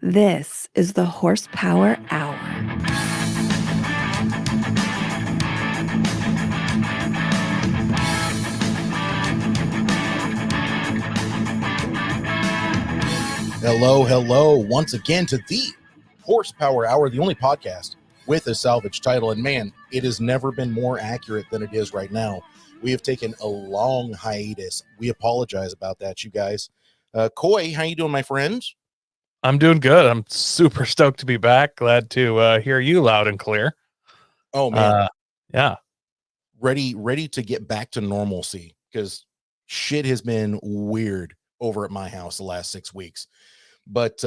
This is the Horsepower Hour. Hello, once again to the Horsepower Hour, the only podcast with a salvage title. And man, it has never been more accurate than it is right now. We have taken a long hiatus. We apologize about that, you guys. Coy, how you doing, my friends? I'm doing good. I'm super stoked to be back. Glad to hear you loud and clear. Oh, man. Yeah. Ready to get back to normalcy because shit has been weird over at my house the last 6 weeks. But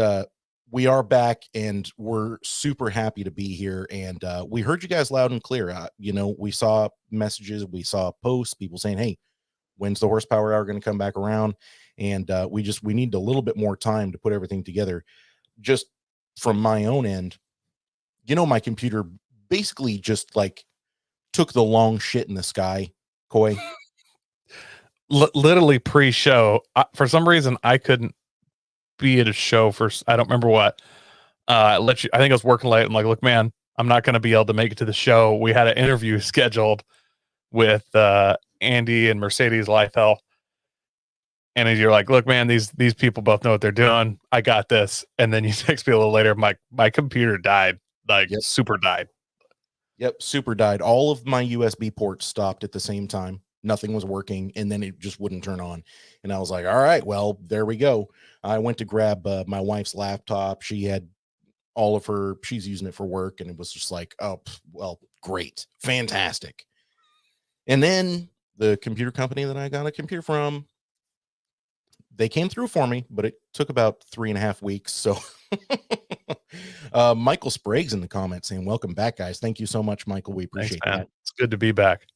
we are back and we're super happy to be here. And we heard you guys loud and clear. We saw messages, we saw posts, people saying, hey, when's the Horsepower Hour going to come back around? And we need a little bit more time to put everything together. Just from my own end, my computer basically just like took the long shit in the sky, Coy. Literally pre-show. For some reason, I couldn't be at a show for, I don't remember what. I think I was working late. I'm like, look, man, I'm not going to be able to make it to the show. We had an interview scheduled with Andy and Mercedes Lifehell. And you're like, look, man, these people both know what they're doing. I got this. And then you text me a little later. My computer died, super died. Yep, super died. All of my USB ports stopped at the same time. Nothing was working, and then it just wouldn't turn on. And I was like, all right, well, there we go. I went to grab my wife's laptop. She had she's using it for work, and it was just like, oh, well, great, fantastic. And then the computer company that I got a computer from, they came through for me, but it took about 3.5 weeks. So Michael Sprague's in the comments saying, welcome back, guys. Thank you so much, Michael. We appreciate that. It's good to be back.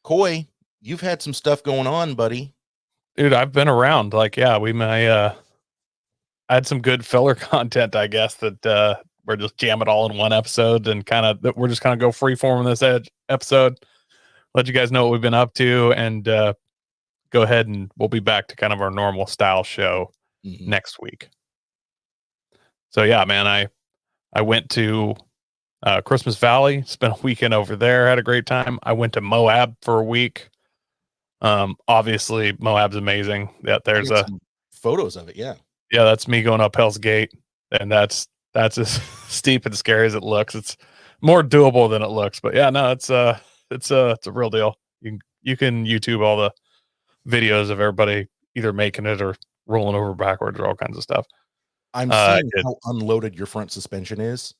Coy, you've had some stuff going on, buddy. Dude, I've been around. I had some good filler content, I guess, that we're just jam it all in one episode and we're just kind of go freeform in this episode. Let you guys know what we've been up to and go ahead and we'll be back to kind of our normal style show next week. So yeah, man, I went to Christmas Valley, spent a weekend over there, had a great time. I went to Moab for a week. Obviously Moab's amazing. Yeah, there's some photos of it. Yeah, that's me going up Hell's Gate, and that's as steep and scary as it looks. It's more doable than it looks, but yeah, no, it's a real deal. You can YouTube all the videos of everybody either making it or rolling over backwards or all kinds of stuff. I'm seeing how unloaded your front suspension is.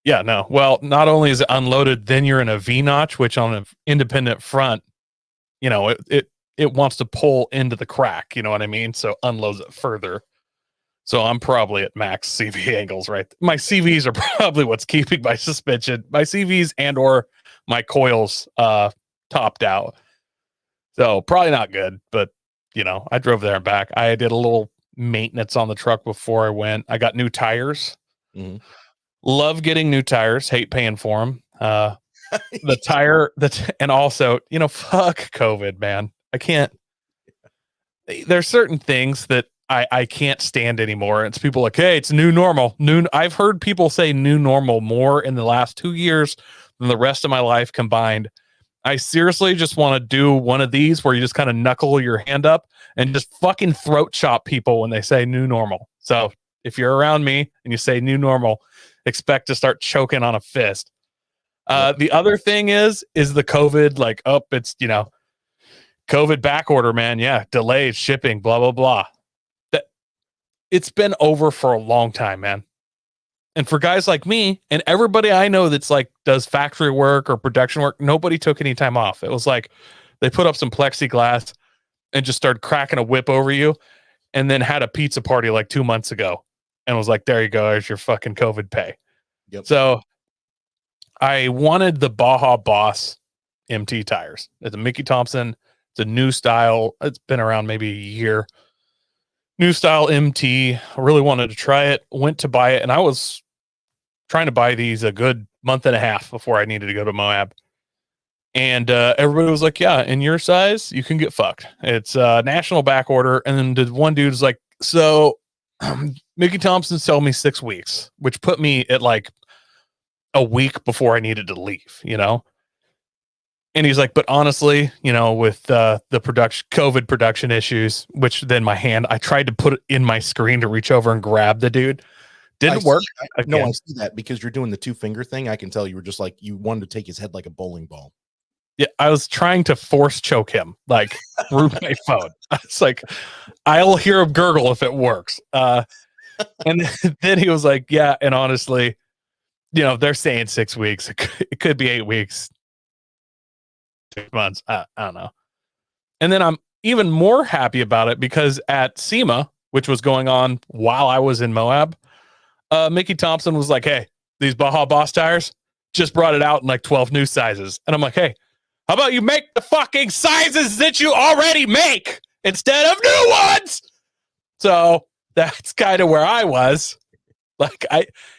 Yeah, no. Well, not only is it unloaded, then you're in a V-notch, which on an independent front, it wants to pull into the crack, you know what I mean? So unloads it further. So I'm probably at max CV angles, right? My CVs are probably what's keeping my suspension, my CVs and or my coils topped out. So probably not good, but I drove there and back. I did a little maintenance on the truck before I went. I got new tires. Mm-hmm. Love getting new tires. Hate paying for them. The tire and also, fuck COVID, man. I can't. There's certain things that I can't stand anymore. It's people like, hey, it's new normal. I've heard people say new normal more in the last 2 years than the rest of my life combined. I seriously just want to do one of these where you just kind of knuckle your hand up and just fucking throat chop people when they say new normal. So if you're around me and you say new normal, expect to start choking on a fist. The other thing is the COVID, it's, COVID back order, man. Yeah. Delayed shipping, blah, blah, blah. It's been over for a long time, man. And for guys like me and everybody I know that's does factory work or production work, nobody took any time off. It was like they put up some plexiglass and just started cracking a whip over you and then had a pizza party 2 months ago and was like, there you go. There's your fucking COVID pay. Yep. So I wanted the Baja Boss MT tires. It's a Mickey Thompson. It's a new style. It's been around maybe a year. New style MT. I really wanted to try it. Went to buy it, and I was trying to buy these a good month and a half before I needed to go to Moab. And everybody was like, yeah, in your size, you can get fucked. It's national back order. And then the one dude's like, so Mickey Thompson told me 6 weeks, which put me at like a week before I needed to leave, you know? And he's like, but honestly, you know, with the production, COVID production issues, which then I tried to put it in my screen to reach over and grab the dude. Didn't work. No, I see that because you're doing the 2-finger thing. I can tell you were just like, you wanted to take his head like a bowling ball. Yeah, I was trying to force choke him like through my phone. It's like, I'll hear him gurgle if it works. And then he was like, yeah, and honestly, you know, they're saying 6 weeks. It could be 8 weeks, 6 months. I don't know. And then I'm even more happy about it because at SEMA, which was going on while I was in Moab, Mickey Thompson was like, hey, these Baja Boss tires, just brought it out in like 12 new sizes. And I'm like, hey, how about you make the fucking sizes that you already make instead of new ones? So that's kind of where I was. Like,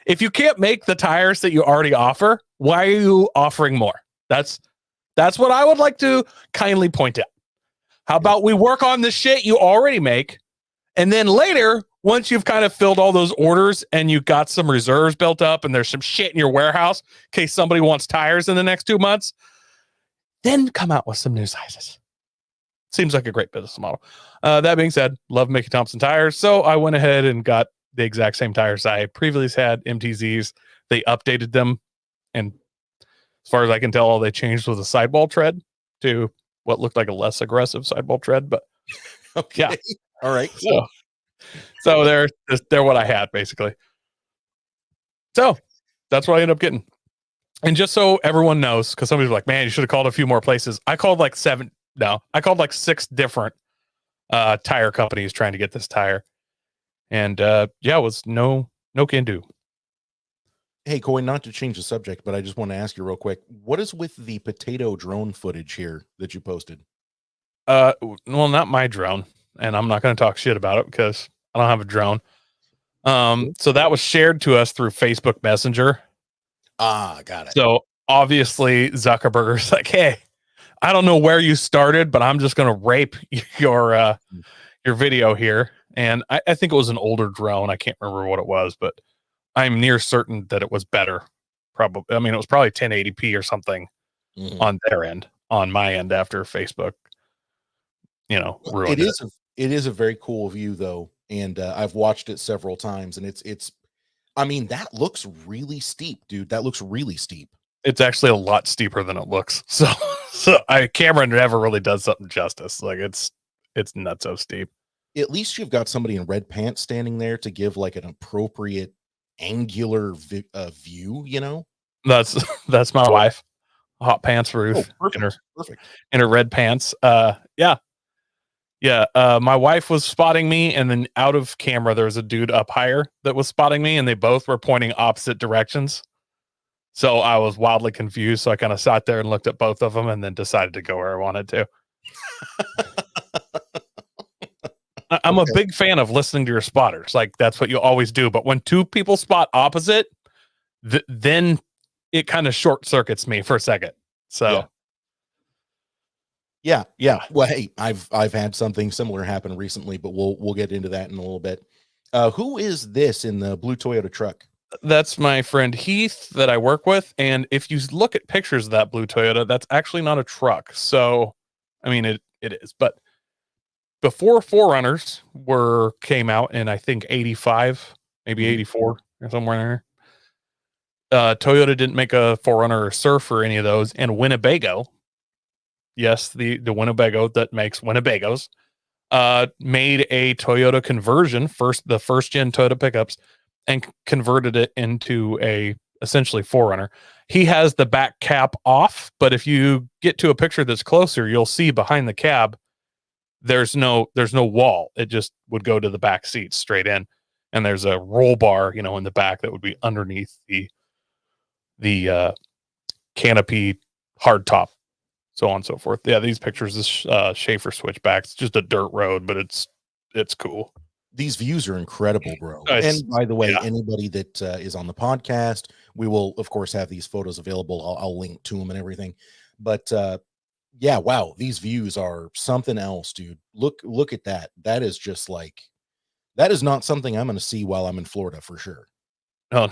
if you can't make the tires that you already offer, why are you offering more? That's what I would like to kindly point out. How about we work on the shit you already make, and then later, once you've kind of filled all those orders and you got some reserves built up and there's some shit in your warehouse in case somebody wants tires in the next 2 months, then come out with some new sizes. Seems like a great business model. That being said, love Mickey Thompson tires. So I went ahead and got the exact same tires I previously had, MTZs. They updated them. And as far as I can tell, all they changed was a sidewall tread to what looked like a less aggressive sidewall tread. But okay. Yeah. All right. So they're what I had, basically. So that's what I ended up getting. And just so everyone knows, because somebody's like, man, you should have called a few more places. I called like 6 different tire companies trying to get this tire. And it was no can do. Hey, Coy, not to change the subject, but I just want to ask you real quick. What is with the potato drone footage here that you posted? Well, not my drone. And I'm not going to talk shit about it because I don't have a drone. So that was shared to us through Facebook Messenger. Got it. So obviously Zuckerberg's like, hey, I don't know where you started, but I'm just going to rape your video here. And I think it was an older drone. I can't remember what it was, but I'm near certain that it was better. Probably. I mean, it was probably 1080p or something on their end, on my end after Facebook, ruined it. It is a very cool view though. And I've watched it several times and I mean, that looks really steep, dude. That looks really steep. It's actually a lot steeper than it looks. So camera never really does something justice. Like it's not so steep. At least you've got somebody in red pants standing there to give like an appropriate angular view, you know? That's my wife. Hot pants Ruth. Perfect. In her red pants. Yeah. My wife was spotting me, and then out of camera there was a dude up higher that was spotting me, and they both were pointing opposite directions. So I was wildly confused. So I kind of sat there and looked at both of them and then decided to go where I wanted to. I'm a big fan of listening to your spotters. Like that's what you always do. But when two people spot opposite, then it kind of short circuits me for a second. So yeah. Well, hey, I've had something similar happen recently, but we'll get into that in a little bit. Who is this in the blue Toyota truck? That's my friend Heath that I work with. And if you look at pictures of that blue Toyota, that's actually not a truck. So, I mean, it is. But before 4Runners came out in, I think, 85, maybe 84 or somewhere in there, Toyota didn't make a 4Runner or Surf or any of those. And Winnebago, yes, the Winnebago that makes Winnebagos, made a Toyota conversion, the first gen Toyota pickups, and converted it into essentially 4Runner. He has the back cap off, but if you get to a picture that's closer, you'll see behind the cab, there's no wall. It just would go to the back seat straight in. And there's a roll bar, in the back that would be underneath the canopy hard top, so on and so forth. Yeah, these pictures is Schaefer switchback. It's just a dirt road, but it's cool. These views are incredible, bro. And by the way, anybody that is on the podcast, we will, of course, have these photos available. I'll link to them and everything. But wow, these views are something else, dude. Look at that. That is just like, That is not something I'm going to see while I'm in Florida for sure. Oh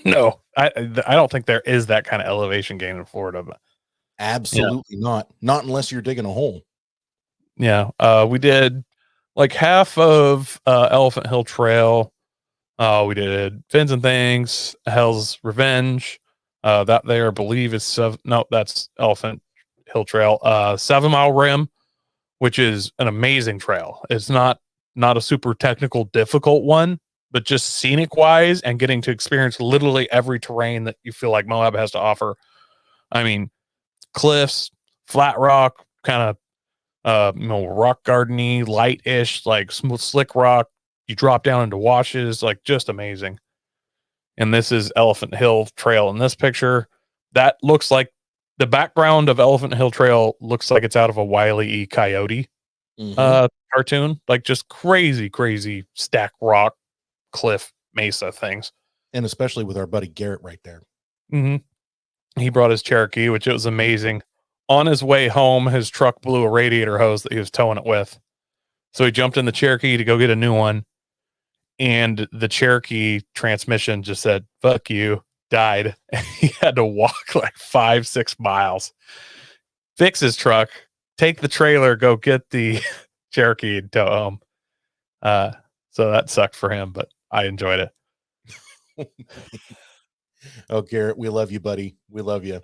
no, I don't think there is that kind of elevation gain in Florida. But Absolutely not. Not unless you're digging a hole. yeah, we did like half of Elephant Hill Trail. We did Fins and Things, Hell's Revenge. That there, I believe, is that's Elephant Hill Trail. 7 Mile Rim, which is an amazing trail. It's not a super technical, difficult one, but just scenic wise and getting to experience literally every terrain that you feel like Moab has to offer. I mean, cliffs, flat rock, kind of rock gardeny, light-ish, like smooth, slick rock. You drop down into washes, like just amazing. And this is Elephant Hill Trail in this picture. That looks like the background of Elephant Hill Trail looks like it's out of a Wile E. Coyote cartoon, like just crazy stack rock, cliff, mesa things. And especially with our buddy Garrett right there. He brought his Cherokee, which it was amazing. On his way home, his truck blew a radiator hose that he was towing it with. So he jumped in the Cherokee to go get a new one. And the Cherokee transmission just said, fuck you, died. He had to walk like 5-6 miles, fix his truck, take the trailer, go get the Cherokee and tow home. So that sucked for him, but I enjoyed it. Oh, Garrett, we love you, buddy. We love you.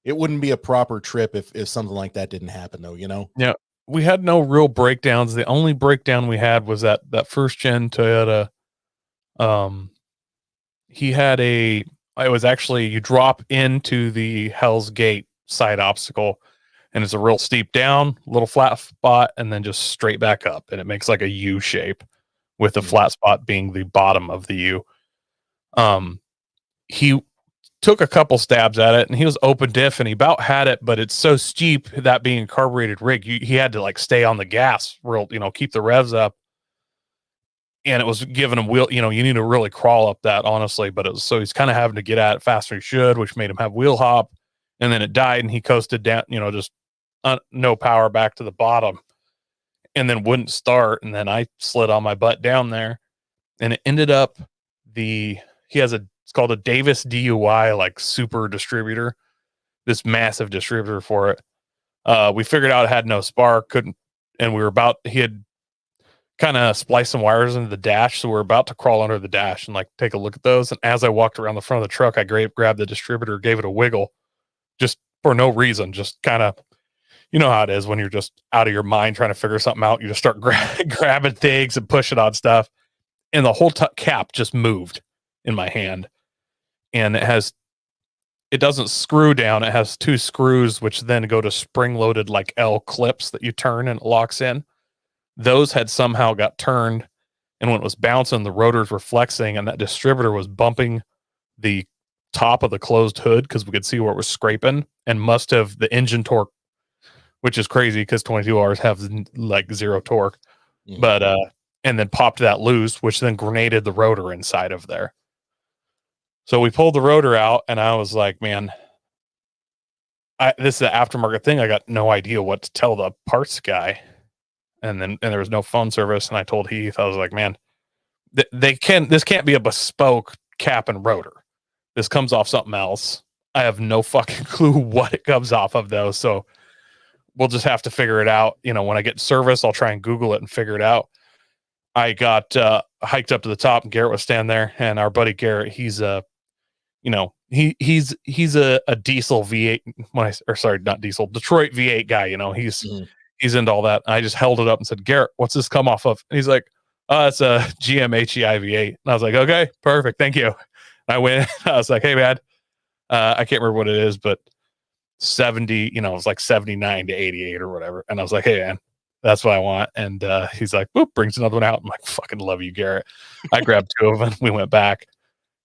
It wouldn't be a proper trip if something like that didn't happen, though, you know? Yeah. We had no real breakdowns. The only breakdown we had was that first gen Toyota. He had it was actually, you drop into the Hell's Gate side obstacle and it's a real steep down, little flat spot, and then just straight back up. And it makes like a U shape with the flat spot being the bottom of the U. He took a couple stabs at it and he was open diff and he about had it, but it's so steep, that being a carbureted rig, he had to like stay on the gas real, keep the revs up. And it was giving him wheel, you need to really crawl up that, honestly, but so he's kind of having to get at it faster than he should, which made him have wheel hop. And then it died and he coasted down, just no power back to the bottom and then wouldn't start. And then I slid on my butt down there and it ended up it's called a Davis DUI, like super distributor, this massive distributor for it. We figured out it had no spark, and he had kind of spliced some wires into the dash. So we're about to crawl under the dash and like take a look at those. And as I walked around the front of the truck, I grabbed the distributor, gave it a wiggle just for no reason, just kind of, you know how it is when you're just out of your mind trying to figure something out. You just start grabbing things and pushing on stuff. And the whole cap just moved in my hand. And it doesn't screw down. It has 2 screws, which then go to spring loaded like L clips that you turn and it locks in. Those had somehow got turned. And when it was bouncing, the rotors were flexing and that distributor was bumping the top of the closed hood because we could see where it was scraping, and must have the engine torque, which is crazy because 22Rs have like 0 torque, but, and then popped that loose, which then grenaded the rotor inside of there. So we pulled the rotor out and I was like, man, this is an aftermarket thing. I got no idea what to tell the parts guy. And there was no phone service. And I told Heath, I was like, man, this can't be a bespoke cap and rotor. This comes off something else. I have no fucking clue what it comes off of though. So we'll just have to figure it out. When I get service, I'll try and Google it and figure it out. I got hiked up to the top and Garrett was standing there, and our buddy Garrett, he's he's a diesel V8, not diesel, Detroit V8 guy. He's into all that. And I just held it up and said, Garrett, what's this come off of? And he's like, it's a GM HEI V8. And I was like, okay, perfect. Thank you. And I went, I was like, hey man, I can't remember what it is, but 70, it was like 79 to 88 or whatever. And I was like, hey man, that's what I want. And he's like, whoop, brings another one out. I'm like, fucking love you, Garrett. I grabbed 2 of them. We went back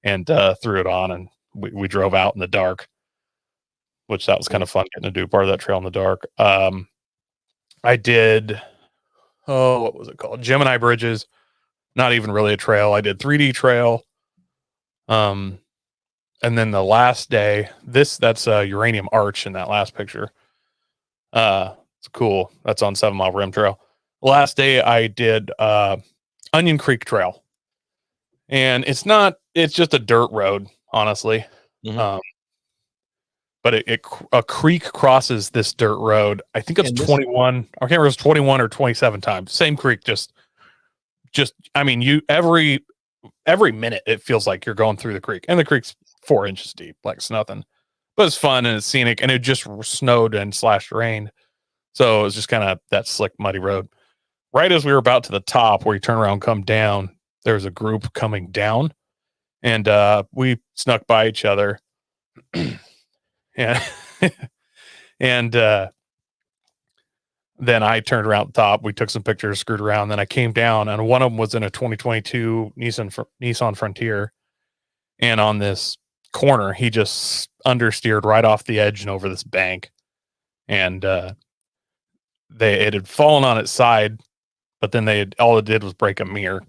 and threw it on, and we drove out in the dark, which that was kind of fun getting to do part of that trail in the dark. I did, what was it called? Gemini Bridges. Not even really a trail. I did 3D trail. And then the last day, that's a Uranium Arch in that last picture. It's cool. That's on 7 Mile Rim Trail. Last day I did Onion Creek Trail, and it's just a dirt road, honestly. Mhm. But a creek crosses this dirt road. I think it's And this- 21. I can't remember if it's 21 or 27 times. Same creek, just I mean, you every minute it feels like you're going through the creek, and the creek's 4 inches deep, like it's nothing. But it's fun and it's scenic, and it just snowed and / rained, so it was just kind of that slick, muddy road. Right as we were about to the top, where you turn around, come down, there's a group coming down, and we snuck by each other. Yeah. And then I turned around the top. We took some pictures, screwed around. Then I came down, and one of them was in a 2022 Nissan Frontier. And on this corner, he just understeered right off the edge and over this bank. And it had fallen on its side, but then all it did was break a mirror.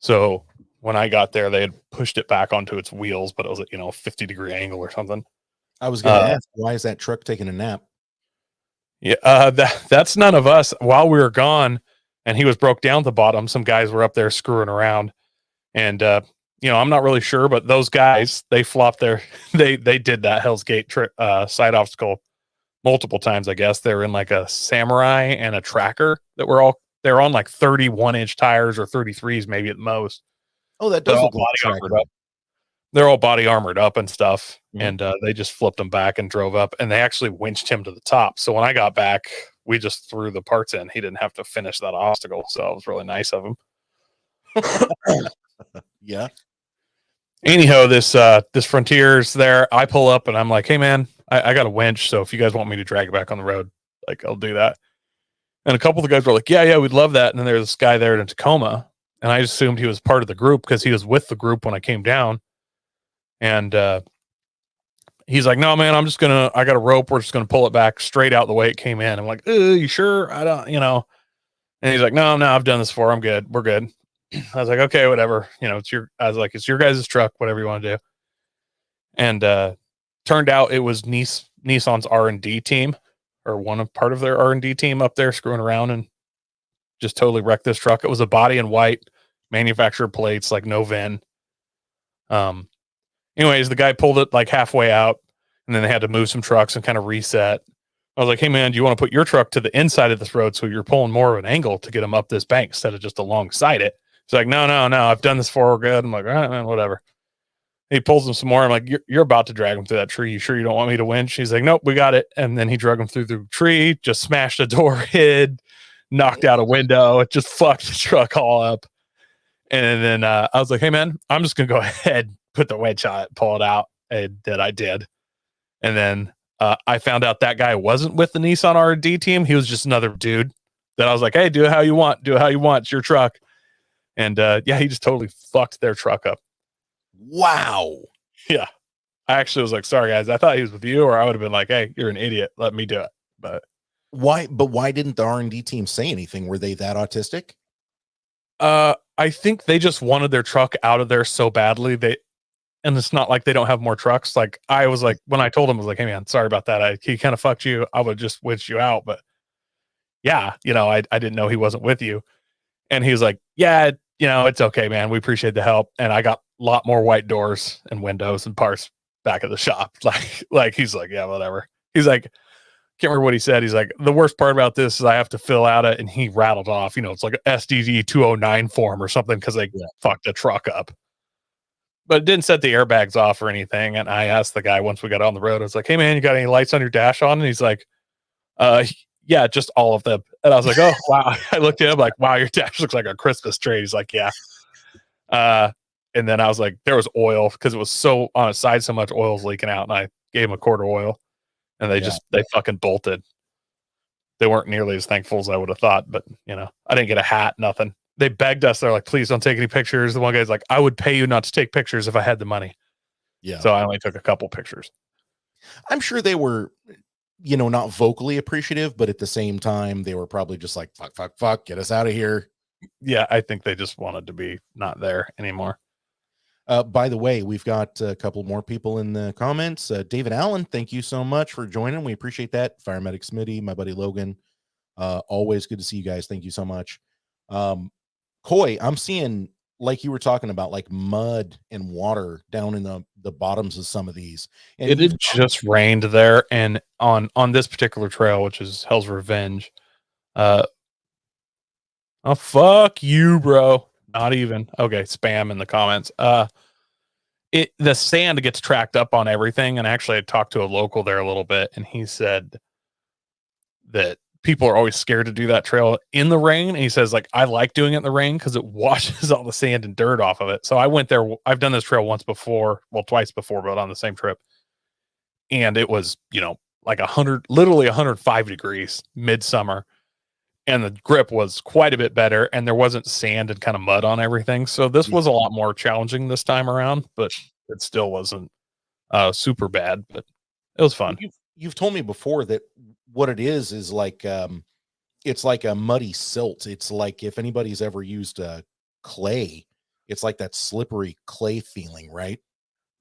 So when I got there, they had pushed it back onto its wheels, but it was at 50-degree angle or something. I was going to ask, why is that truck taking a nap? Yeah, that's none of us. While we were gone, and he was broke down at the bottom, some guys were up there screwing around, and I'm not really sure, but those guys, they flopped they did that Hell's Gate side obstacle multiple times. I guess they were in like a Samurai and a Tracker they're on like 31-inch tires or 33s maybe at most. Oh, that does look like body armored up. They're all body armored up and stuff. And they just flipped him back and drove up, and they actually winched him to the top. So when I got back, we just threw the parts in. He didn't have to finish that obstacle. So it was really nice of him. Yeah. Anyhow, this Frontier's there. I pull up and I'm like, hey man, I got a winch. So if you guys want me to drag it back on the road, like I'll do that. And a couple of the guys were like, yeah, we'd love that. And then there's this guy there in Tacoma, and I assumed he was part of the group because he was with the group when I came down. And he's like, no, man, I got a rope. We're just going to pull it back straight out the way it came in. I'm like, you sure? I don't, and he's like, no, I've done this before. I'm good. We're good. I was like, okay, whatever. It's your guys' truck, whatever you want to do. And turned out it was Nissan's R&D team, or part of their R&D team up there screwing around and just totally wrecked this truck. It was a body in white, manufacturer plates, like no VIN. Anyways, the guy pulled it like halfway out, and then they had to move some trucks and kind of reset. I was like, hey man, do you want to put your truck to the inside of this road so you're pulling more of an angle to get them up this bank instead of just alongside it? He's like, no, I've done this before. We're good. I'm like, all right, man, whatever. He pulls them some more. I'm like, you're about to drag him through that tree. You sure you don't want me to winch? He's like, nope, we got it. And then he drug him through the tree, just smashed a door, hid, knocked out a window. It just fucked the truck all up. And then I was like, hey man, I'm just going to go ahead, put the winch on it, pull it out. And then I did. And then I found out that guy wasn't with the Nissan R&D team. He was just another dude that I was like, hey, do it how you want. Do it how you want. It's your truck. And he just totally fucked their truck up. Wow. Yeah. I actually was like, sorry guys, I thought he was with you, or I would have been like, hey, you're an idiot. Let me do it. But why didn't the R&D team say anything? Were they that autistic? I think they just wanted their truck out of there so badly. And it's not like they don't have more trucks. Like I was like, when I told him, I was like, hey man, sorry about that. He kind of fucked you. I would just winch you out. But yeah, I didn't know he wasn't with you. And he was like, yeah, it's okay, man. We appreciate the help. And I got a lot more white doors and windows and parts back at the shop. Like he's like, yeah, whatever. He's like, can't remember what he said. He's like, the worst part about this is I have to fill out it. And he rattled off, it's like an SDD 209 form or something because they fucked the truck up. But it didn't set the airbags off or anything. And I asked the guy once we got on the road, I was like, hey man, you got any lights on your dash on? And he's like, yeah, just all of them. And I was like, oh wow. I looked at him like, wow, your dash looks like a Christmas tree. He's like, yeah. And then I was like, there was oil because it was so on its side, so much oil was leaking out. And I gave him a quart of oil, and they fucking bolted. They weren't nearly as thankful as I would have thought, but I didn't get a hat, nothing. They begged us. They're like, please don't take any pictures. The one guy's like, I would pay you not to take pictures if I had the money. Yeah. So I only took a couple pictures. I'm sure they were, not vocally appreciative, but at the same time, they were probably just like, fuck, get us out of here. Yeah, I think they just wanted to be not there anymore. By the way, we've got a couple more people in the comments. David Allen, thank you so much for joining. We appreciate that. Fire Medic Smitty, my buddy Logan. Always good to see you guys. Thank you so much. Coy, I'm seeing, like you were talking about, like mud and water down in the bottoms of some of these. And It had just rained there, and on this particular trail, which is Hell's Revenge. Oh fuck you, bro. Not even. Okay, spam in the comments. The sand gets tracked up on everything, and actually I talked to a local there a little bit, and he said that people are always scared to do that trail in the rain. And he says, like, I like doing it in the rain because it washes all the sand and dirt off of it. So I went there. I've done this trail once before, well, twice before, but on the same trip. And it was, like 105 degrees midsummer. And the grip was quite a bit better. And there wasn't sand and kind of mud on everything. So this was a lot more challenging this time around, but it still wasn't super bad, but it was fun. You've told me before that what it is like it's like a muddy silt. It's like if anybody's ever used clay, it's like that slippery clay feeling, right?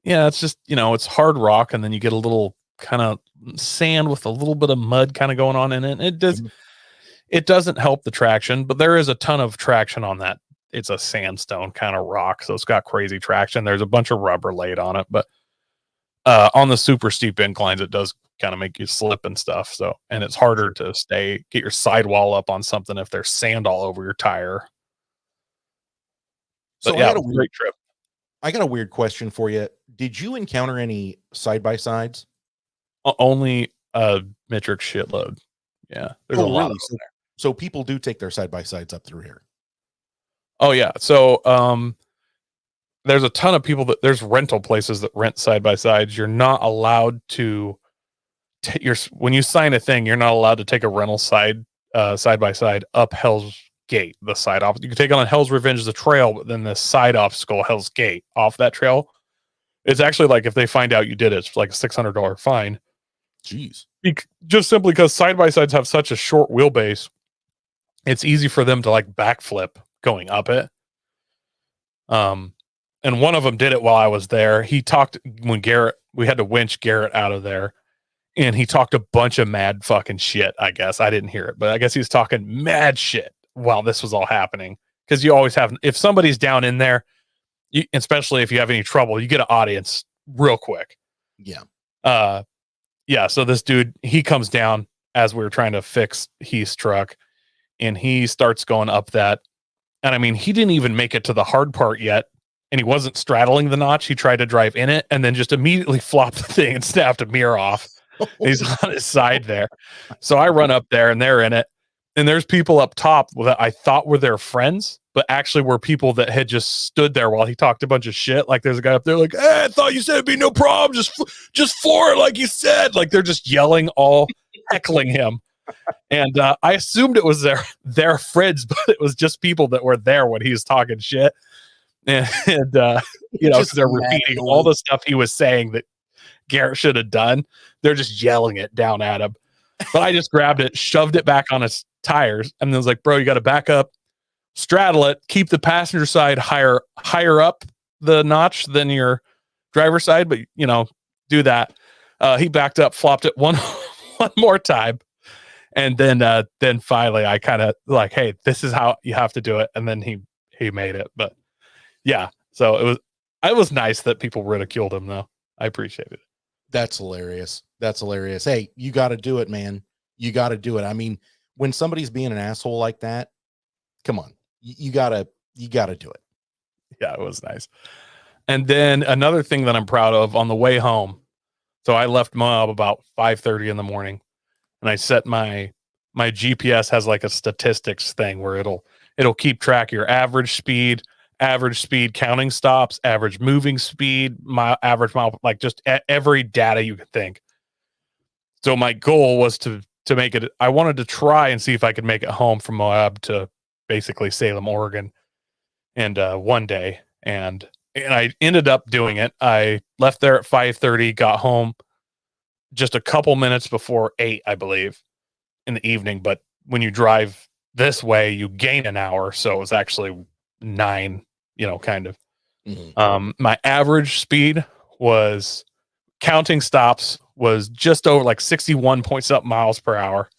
Yeah, it's just, it's hard rock, and then you get a little kind of sand with a little bit of mud kind of going on in it. It doesn't help the traction, but there is a ton of traction on that. It's a sandstone kind of rock, so it's got crazy traction. There's a bunch of rubber laid on it, but on the super steep inclines, it does kind of make you slip and stuff. So, and it's harder to get your sidewall up on something if there's sand all over your tire. So yeah, great trip. I got a weird question for you. Did you encounter any side-by-sides? Only a metric shitload. Yeah. There's a lot of them there. So people do take their side-by-sides up through here. Oh yeah. So, there's a ton of people there's rental places that rent side-by-sides. You're not allowed to when you sign a thing, you're not allowed to take a rental side-by-side up Hell's Gate, the side off. You can take it on Hell's Revenge, the trail, but then the side obstacle, Hell's Gate, off that trail. It's actually like if they find out you did it, it's like a $600 fine. Jeez. Just simply because side-by-sides have such a short wheelbase, it's easy for them to like backflip going up it. And one of them did it while I was there. He talked when we had to winch Garrett out of there, and he talked a bunch of mad fucking shit. I guess I didn't hear it, but I guess he was talking mad shit while this was all happening. Because you always have, if somebody's down in there, especially if you have any trouble, you get an audience real quick. Yeah. Yeah. So this dude, he comes down as we were trying to fix Heath's truck, and he starts going up that. And I mean, he didn't even make it to the hard part yet. And he wasn't straddling the notch. He tried to drive in it and then just immediately flopped the thing and snapped a mirror off. He's on his side there. So I run up there and they're in it. And there's people up top that I thought were their friends, but actually were people that had just stood there while he talked a bunch of shit. Like there's a guy up there like, hey, I thought you said it'd be no problem. Just floor it like you said. Like they're just yelling, all heckling him. And I assumed it was their friends, but it was just people that were there when he was talking shit. And because they're repeating all the stuff he was saying that Garrett should have done. They're just yelling it down at him. But I just grabbed it, shoved it back on his tires, and then was like, bro, you got to back up, straddle it, keep the passenger side higher up the notch than your driver's side, but do that. He backed up, flopped it one more time. And then finally I kind of like, hey, this is how you have to do it. And then he made it. But yeah, so it was nice that people ridiculed him though. I appreciate it. That's hilarious. Hey, you got to do it, man. You got to do it. I mean, when somebody's being an asshole like that, come on, you gotta do it. Yeah, it was nice. And then another thing that I'm proud of on the way home. So I left Moab about 5:30 in the morning. And I set my GPS has like a statistics thing where it'll keep track of your average speed counting stops, average moving speed, average mile, like just every data you could think. So my goal was to make it. I wanted to try and see if I could make it home from Moab to basically Salem, Oregon, and one day, and I ended up doing it. I left there at 5:30, got home just a couple minutes before 8, I believe, in the evening. But when you drive this way, you gain an hour. So it was actually 9, kind of. Mm-hmm. My average speed was, counting stops, was just over like 61 point something miles per hour.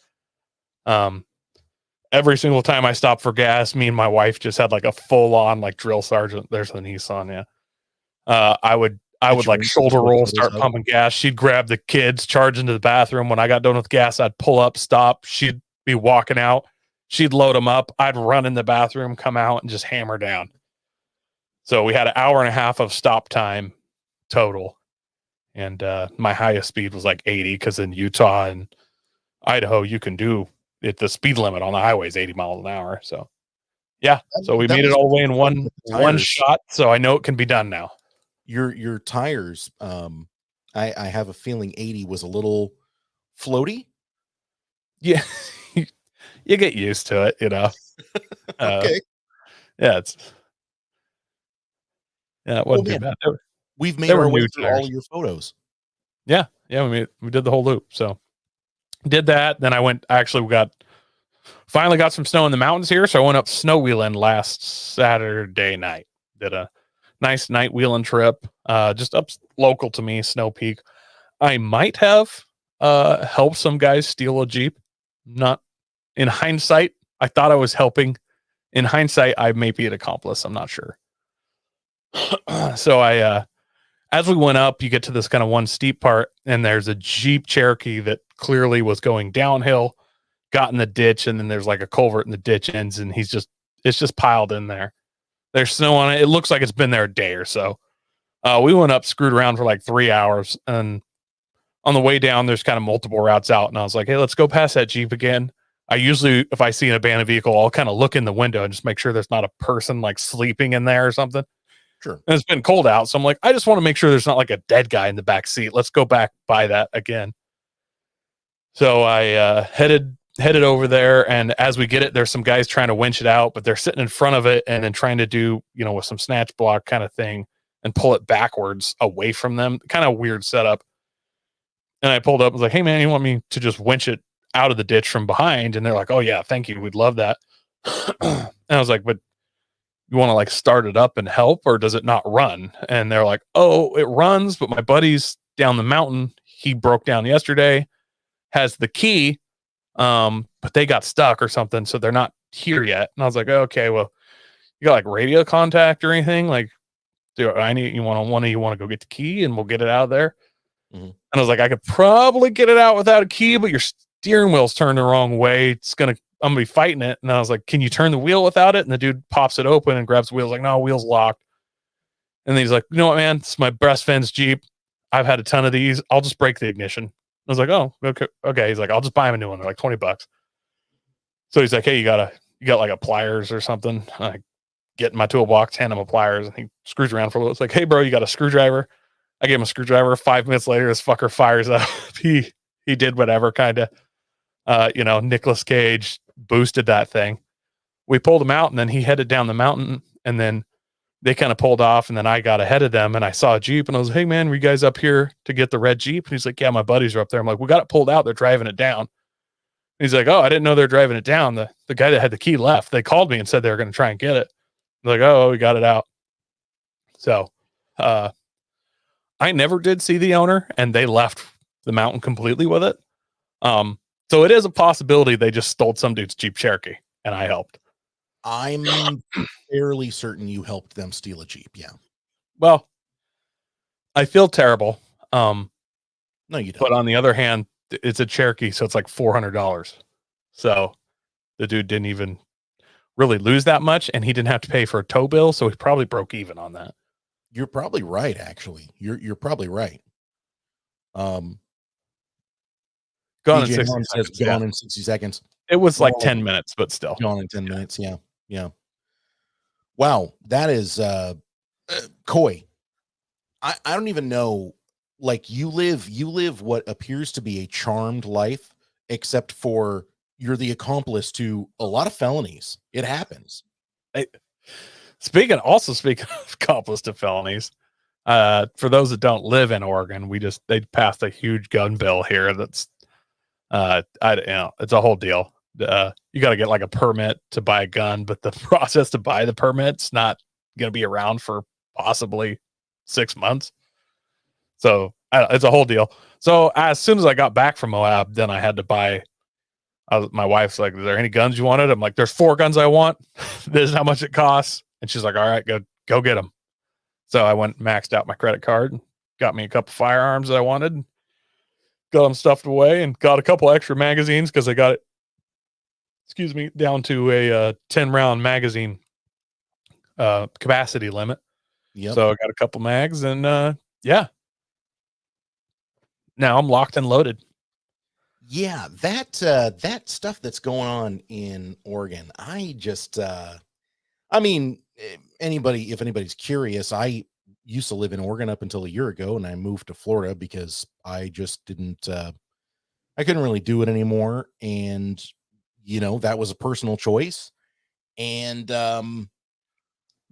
every single time I stopped for gas, me and my wife just had like a full on like drill sergeant. There's the Nissan, yeah. I would Get your like shoulder Instagram roll, photos start up. pumping gas. She'd grab the kids, charge into the bathroom. When I got done with gas, I'd pull up, stop. She'd be walking out. She'd load them up. I'd run in the bathroom, come out, and just hammer down. So we had an hour and a half of stop time total. And my highest speed was like 80 because in Utah and Idaho, you can do it. The speed limit on the highway is 80 miles an hour. So yeah, so we That made it was all the way in with the one tires. shot. So I know it can be done now. Your tires, I have a feeling 80 was a little floaty. Yeah, you get used to it, you know. Okay. Yeah, it wasn't too man. bad. We've made They were our way new through all tires. of your photos. Yeah, we did the whole loop. So did that. Then we finally got some snow in the mountains here. So I went up snow wheeling last Saturday night. Did a nice night wheeling trip, just up local to me, Snow Peak. I might have helped some guys steal a Jeep. Not in hindsight, I thought I was helping. In hindsight, I may be an accomplice. I'm not sure. So as we went up, you get to this kind of one steep part, and there's a Jeep Cherokee that clearly was going downhill, got in the ditch, and then there's like a culvert in the ditch ends, and it's just piled in there. There's snow on it. It looks like it's been there a day or so. We went up, screwed around for like 3 hours, and on the way down, there's kind of multiple routes out, and I was like, hey, let's go past that Jeep again. I usually, if I see an abandoned vehicle, I'll kind of look in the window and just make sure there's not a person like sleeping in there or something. Sure. And it's been cold out, so I'm like, I just want to make sure there's not like a dead guy in the back seat. Let's go back by that again. So I headed over there, and as we get it, there's some guys trying to winch it out, but they're sitting in front of it and then trying to do, with some snatch block kind of thing and pull it backwards away from them. Kind of weird setup. And I pulled up, I was like, hey man, you want me to just winch it out of the ditch from behind? And they're like, oh yeah, thank you, we'd love that. And I was like, but you want to like start it up and help, or does it not run? And they're like, oh, it runs, but my buddy's down the mountain, he broke down yesterday, has the key, but they got stuck or something, so they're not here yet. And I was like, okay, well, you got like radio contact or anything? Like, do I need you want to go get the key and we'll get it out of there? Mm-hmm. And I was like, I could probably get it out without a key, but your steering wheel's turned the wrong way. I'm gonna be fighting it. And I was like, can you turn the wheel without it? And the dude pops it open and grabs the wheels, like, no, wheel's locked. And then he's like, you know what, man? It's my best friend's Jeep. I've had a ton of these. I'll just break the ignition. I was like, oh, okay. He's like, I'll just buy him a new one. They're like $20. So he's like, hey, you got like a pliers or something? I get in my toolbox, hand him a pliers, and he screws around for a little. It's like, hey, bro, you got a screwdriver? I gave him a screwdriver. 5 minutes later, this fucker fires up. He did whatever, kind of, Nicolas Cage boosted that thing. We pulled him out, and then he headed down the mountain, and then they kind of pulled off, and then I got ahead of them, and I saw a Jeep, and I was like, hey man, were you guys up here to get the red Jeep? And he's like, yeah, my buddies are up there. I'm like, we got it pulled out. They're driving it down. And he's like, oh, I didn't know they're driving it down. The guy that had the key left. They called me and said they were going to try and get it. I'm like, oh, we got it out. So, I never did see the owner, and they left the mountain completely with it. So it is a possibility they just stole some dude's Jeep Cherokee, and I helped. I'm fairly certain you helped them steal a Jeep. Yeah. Well, I feel terrible. No, you don't. But on the other hand, it's a Cherokee, so it's like $400. So the dude didn't even really lose that much, and he didn't have to pay for a tow bill, so he probably broke even on that. You're probably right, actually. You're probably right. Gone in 60 says seconds. gone Yeah. in 60 seconds. It was like 10 minutes, but still. Gone in 10 minutes. Yeah. Yeah. Wow. That is coy. I don't even know. Like you live what appears to be a charmed life, except for you're the accomplice to a lot of felonies. It happens. Speaking of accomplice to felonies, for those that don't live in Oregon, they passed a huge gun bill here. That's it's a whole deal. You got to get like a permit to buy a gun, but the process to buy the permit's not going to be around for possibly 6 months. So it's a whole deal. So as soon as I got back from Moab, then I had to buy My wife's like, "Is there any guns you wanted?" I'm like, "There's 4 guns I want. This is how much it costs." And she's like, "All right, go get them." So I went and maxed out my credit card, got me a couple firearms that I wanted, got them stuffed away, and got a couple extra magazines because I got it, excuse me, down to a 10-round magazine capacity limit. Yep. So I got a couple mags, and yeah, now I'm locked and loaded. Yeah, that stuff that's going on in Oregon, I mean, if anybody's curious, I used to live in Oregon up until a year ago, and I moved to Florida because I just didn't I couldn't really do it anymore, and that was a personal choice. And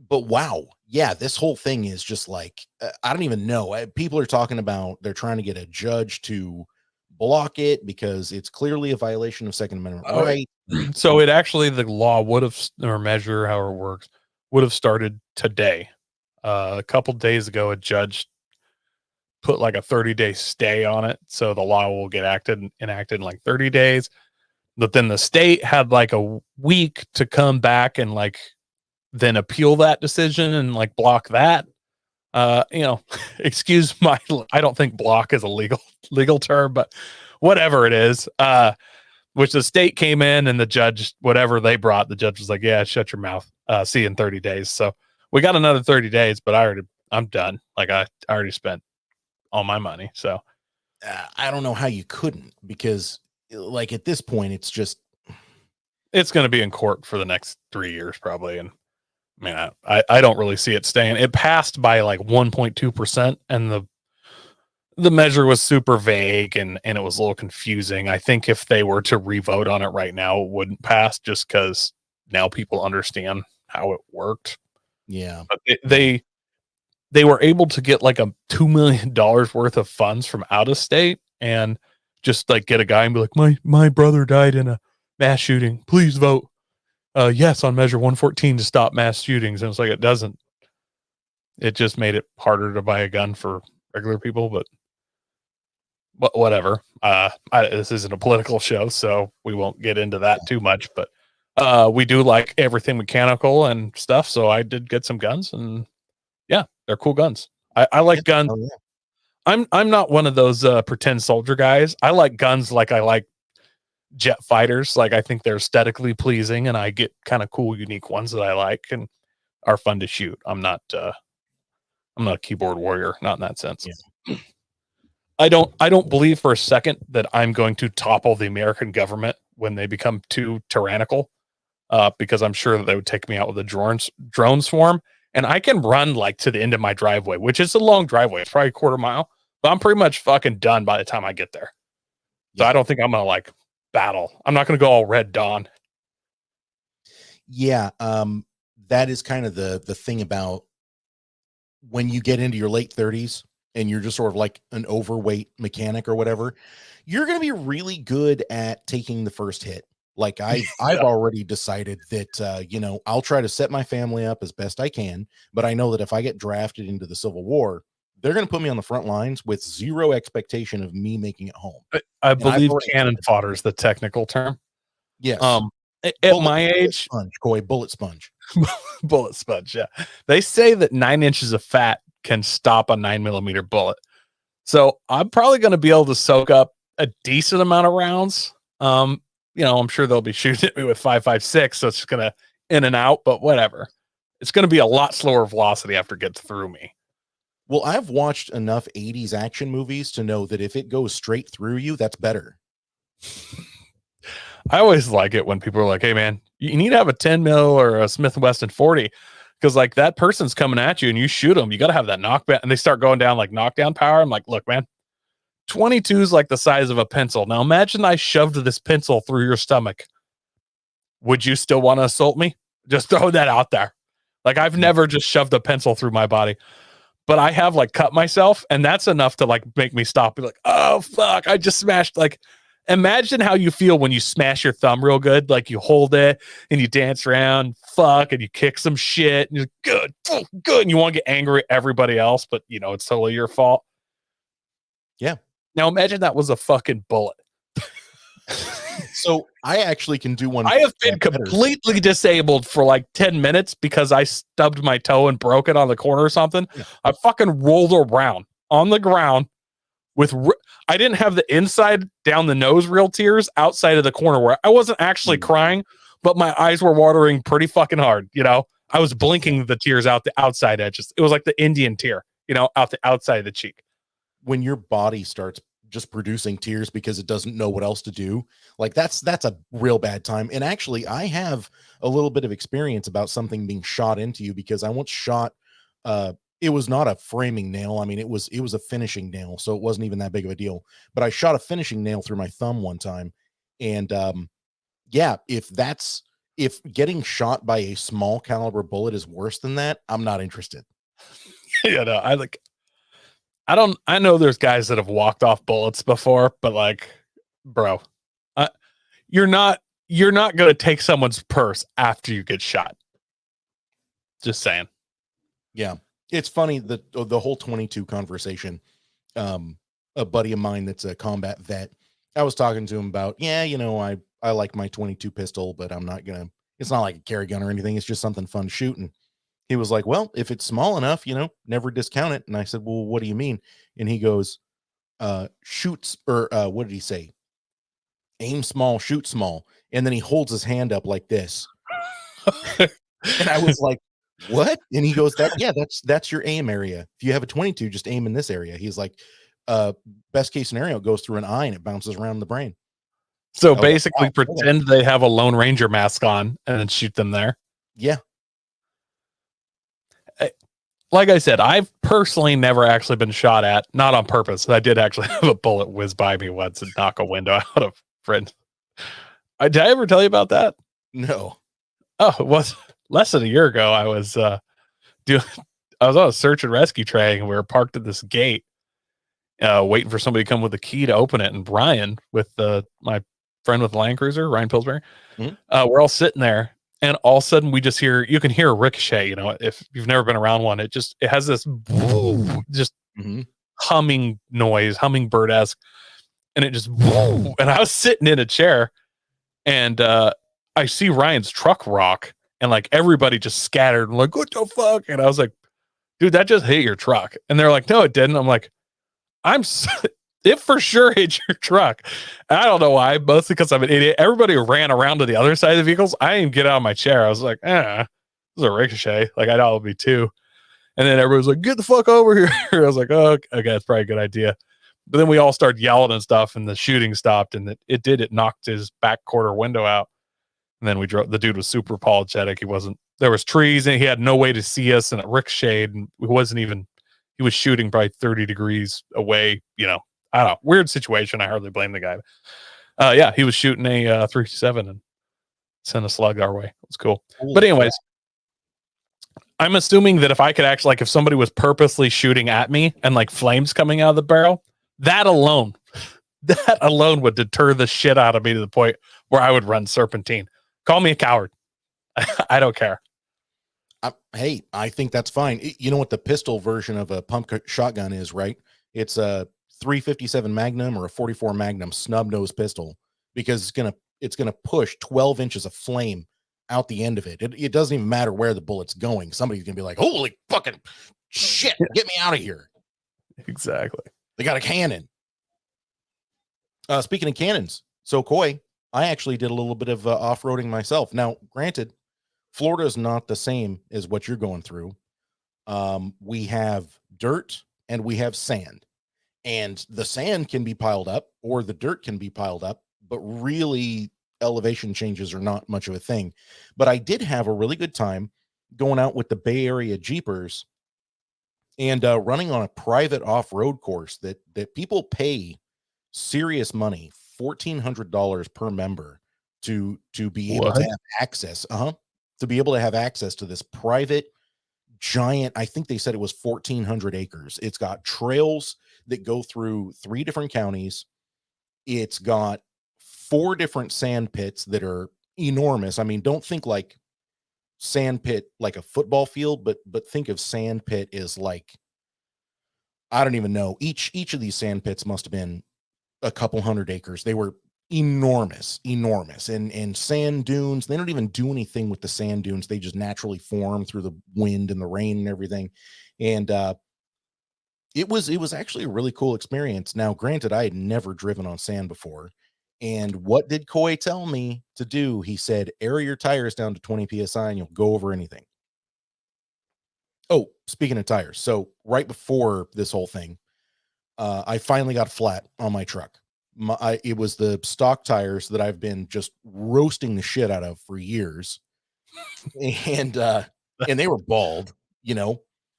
but wow, yeah, this whole thing is just like I don't even know. People are talking about they're trying to get a judge to block it because it's clearly a violation of Second Amendment right. So it actually, the law would have, or measure, however it works, would have started today. A couple days ago, a judge put like a 30-day stay on it, so the law will get enacted in like 30 days. But then the state had like a week to come back and like then appeal that decision and like block that. Excuse my, I don't think block is a legal term, but whatever it is, which the state came in and the judge, whatever they brought, the judge was like, "Yeah, shut your mouth. See you in 30 days. So we got another 30 days, but I'm done. Like I already spent all my money. So I don't know how you couldn't, because like at this point, it's going to be in court for the next 3 years probably. And I mean, I don't really see it staying. It passed by like 1.2%, and the measure was super vague and it was a little confusing. I think if they were to revote on it right now, it wouldn't pass just because now people understand how it worked. Yeah. But they were able to get like a $2 million worth of funds from out of state and just like get a guy and be like, my brother died in a mass shooting. Please vote yes on measure 114 to stop mass shootings. And it's like, it doesn't. It just made it harder to buy a gun for regular people, but whatever. This isn't a political show, so we won't get into that too much, but we do like everything mechanical and stuff. So I did get some guns, and yeah, they're cool guns. I like guns. Oh, yeah. I'm not one of those pretend soldier guys. I like guns like I like jet fighters. Like I think they're aesthetically pleasing, and I get kind of cool, unique ones that I like and are fun to shoot. I'm not a keyboard warrior, not in that sense. Yeah. I don't believe for a second that I'm going to topple the American government when they become too tyrannical, because I'm sure that they would take me out with a drone swarm. And I can run like to the end of my driveway, which is a long driveway. It's probably a quarter mile, but I'm pretty much fucking done by the time I get there. So I don't think I'm going to like battle. I'm not going to go all Red Dawn. Yeah. That is kind of the thing about when you get into your late 30s and you're just sort of like an overweight mechanic or whatever, you're going to be really good at taking the first hit. Like I've already decided that, I'll try to set my family up as best I can, but I know that if I get drafted into the Civil War, they're going to put me on the front lines with zero expectation of me making it home. I believe cannon fodder is the technical term. Yes. At my age, bullet sponge. Bullet sponge. Yeah. They say that 9 inches of fat can stop a 9mm bullet. So I'm probably going to be able to soak up a decent amount of rounds. I'm sure they'll be shooting at me with 5.56, so it's just going to in and out, but whatever. It's going to be a lot slower velocity after it gets through me. Well, I've watched enough 80s action movies to know that if it goes straight through you, that's better. I always like it when people are like, "Hey man, you need to have a 10 mil or a Smith & Wesson 40." Because like that person's coming at you and you shoot them, you got to have that knockback, and they start going down like knockdown power. I'm like, look, man, 22 is like the size of a pencil. Now imagine I shoved this pencil through your stomach. Would you still want to assault me? Just throw that out there. Like I've never just shoved a pencil through my body, but I have like cut myself, and that's enough to like make me stop. Be like, oh fuck, I just smashed. Like, imagine how you feel when you smash your thumb real good. Like you hold it and you dance around, fuck, and you kick some shit, and you're good, and you want to get angry at everybody else, but it's totally your fault. Yeah. Now imagine that was a fucking bullet. So I actually can do one. I have been better. completely disabled for like 10 minutes because I stubbed my toe and broke it on the corner or something. Yeah. I fucking rolled around on the ground with, I didn't have the inside down the nose real tears outside of the corner where I wasn't actually crying, but my eyes were watering pretty fucking hard. You know, I was blinking the tears out the outside edges. It was like the Indian tear, you know, out the outside of the cheek. When your body starts just producing tears because it doesn't know what else to do, like that's a real bad time. And actually, I have a little bit of experience about something being shot into you because I once shot it was not a framing nail. I mean, it was a finishing nail, so it wasn't even that big of a deal. But I shot a finishing nail through my thumb one time. And yeah, if getting shot by a small caliber bullet is worse than that, I'm not interested. You know, I know there's guys that have walked off bullets before, but like, bro, you're not going to take someone's purse after you get shot. Just saying. Yeah. It's funny that the whole 22 conversation, a buddy of mine that's a combat vet, I was talking to him about, yeah, you know, I like my 22 pistol, but it's not like a carry gun or anything. It's just something fun to shoot. And he was like, well, if it's small enough, you know, never discount it. And I said, well, what do you mean? And he goes, shoots, or what did he say? Aim small, shoot small. And then he holds his hand up like this. And I was like, what? And he goes, that's your aim area. If you have a 22, just aim in this area. He's like, best case scenario, it goes through an eye and it bounces around the brain. So basically pretend they have a Lone Ranger mask on and then shoot them there. Yeah. Like I said, I've personally never actually been shot at, not on purpose. I did actually have a bullet whiz by me once and knock a window out of friend. Did I ever tell you about that? No. Oh, it was less than a year ago. I was on a search and rescue train. We were parked at this gate, waiting for somebody to come with a key to open it. And Brian, with my friend with the Land Cruiser, Ryan Pillsbury, we're all sitting there. And all of a sudden we just you can hear a ricochet, you know, if you've never been around one, it has this just humming noise, hummingbird-esque. And it just, and I was sitting in a chair and I see Ryan's truck rock and like everybody just scattered and like, what the fuck? And I was like, dude, that just hit your truck. And they're like, no, it didn't. I'm like, it for sure hit your truck. And I don't know why, mostly because I'm an idiot. Everybody ran around to the other side of the vehicles. I didn't get out of my chair. I was like, this is a ricochet. Like I thought it would be two. And then everybody was like, get the fuck over here. I was like, oh, okay, that's probably a good idea. But then we all started yelling and stuff and the shooting stopped and it knocked his back quarter window out. And then we drove. The dude was super apologetic. There was trees and he had no way to see us and it ricocheted and he was shooting probably 30 degrees away, you know. I don't know. Weird situation. I hardly blame the guy. Yeah, he was shooting a 357 and sent a slug our way. It was cool. Holy but anyways, I'm assuming that if I could actually, like if somebody was purposely shooting at me and like flames coming out of the barrel, that alone would deter the shit out of me to the point where I would run serpentine. Call me a coward. I don't care. Hey, I think that's fine. You know what the pistol version of a pump shotgun is, right? It's a 357 Magnum or a 44 Magnum snub nose pistol because it's gonna push 12 inches of flame out the end of it. It doesn't even matter where the bullet's going. Somebody's gonna be like, holy fucking shit, get me out of here. Exactly. They got a cannon. Speaking of cannons, so Coy, I actually did a little bit of off-roading myself. Now, granted, Florida is not the same as what you're going through. We have dirt and we have sand. And the sand can be piled up or the dirt can be piled up, but really elevation changes are not much of a thing. But I did have a really good time going out with the Bay Area Jeepers and running on a private off-road course that people pay serious money, $1,400 per member to be able to have access. To be able to have access to this private giant, I think they said it was 1,400 acres. It's got trails that go through 3 different counties. It's got 4 different sand pits that are enormous. I mean, don't think like sand pit like a football field, but think of sand pit as like, I don't even know. Each of these sand pits must have been a couple hundred acres. They were enormous, and sand dunes. They don't even do anything with the sand dunes. They just naturally form through the wind and the rain and everything. And it was actually a really cool experience. Now, granted, I had never driven on sand before. And what did Coy tell me to do? He said, air your tires down to 20 psi and you'll go over anything. Oh, speaking of tires, so right before this whole thing, I finally got flat on my truck. It was the stock tires that I've been just roasting the shit out of for years, and they were bald,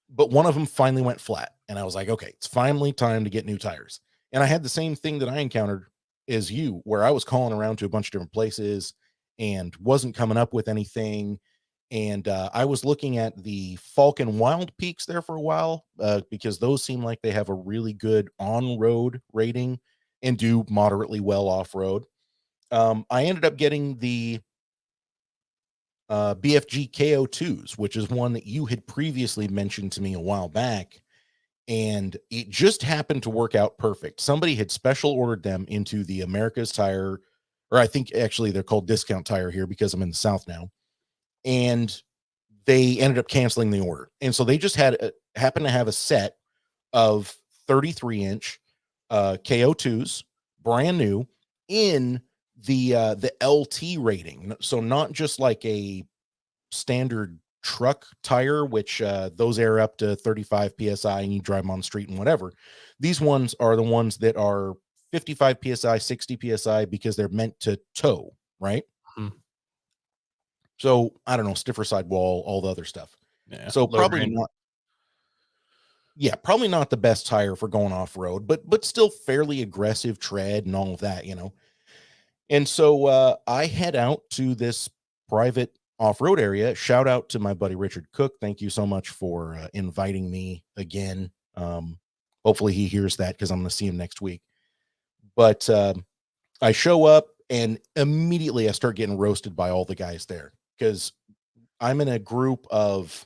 but one of them finally went flat, and I was like, okay, it's finally time to get new tires. And I had the same thing that I encountered as you, where I was calling around to a bunch of different places and wasn't coming up with anything. And I was looking at the Falcon Wild Peaks there for a while because those seem like they have a really good on-road rating and do moderately well off-road. I ended up getting the BFG KO2s, which is one that you had previously mentioned to me a while back, and it just happened to work out perfect. Somebody had special ordered them into the America's Tire, or I think actually they're called Discount Tire here because I'm in the South now. And they ended up canceling the order. And so they just happened to have a set of 33-inch KO2s, brand new, in the LT rating. So not just like a standard truck tire, which those air up to 35 psi and you drive them on the street and whatever. These ones are the ones that are 55 psi, 60 psi because they're meant to tow, right? Mm-hmm. So I don't know, stiffer sidewall, all the other stuff. Yeah, so probably not. Yeah, probably not the best tire for going off road, but still fairly aggressive tread and all of that, And so I head out to this private off-road area. Shout out to my buddy Richard Cook. Thank you so much for inviting me again. Hopefully he hears that because I'm going to see him next week. But I show up and immediately I start getting roasted by all the guys there because I'm in a group of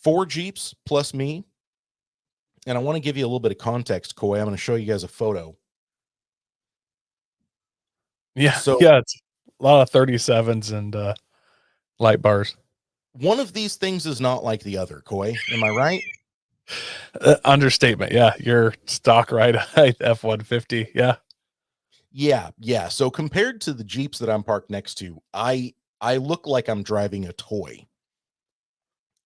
4 Jeeps plus me. And I want to give you a little bit of context, Coy. I'm going to show you guys a photo. Yeah. So yeah, it's a lot of 37s and light bars. One of these things is not like the other, Coy. Am I right? Understatement. Yeah. Your stock ride height F-150. Yeah. Yeah. So compared to the Jeeps that I'm parked next to, I look like I'm driving a toy.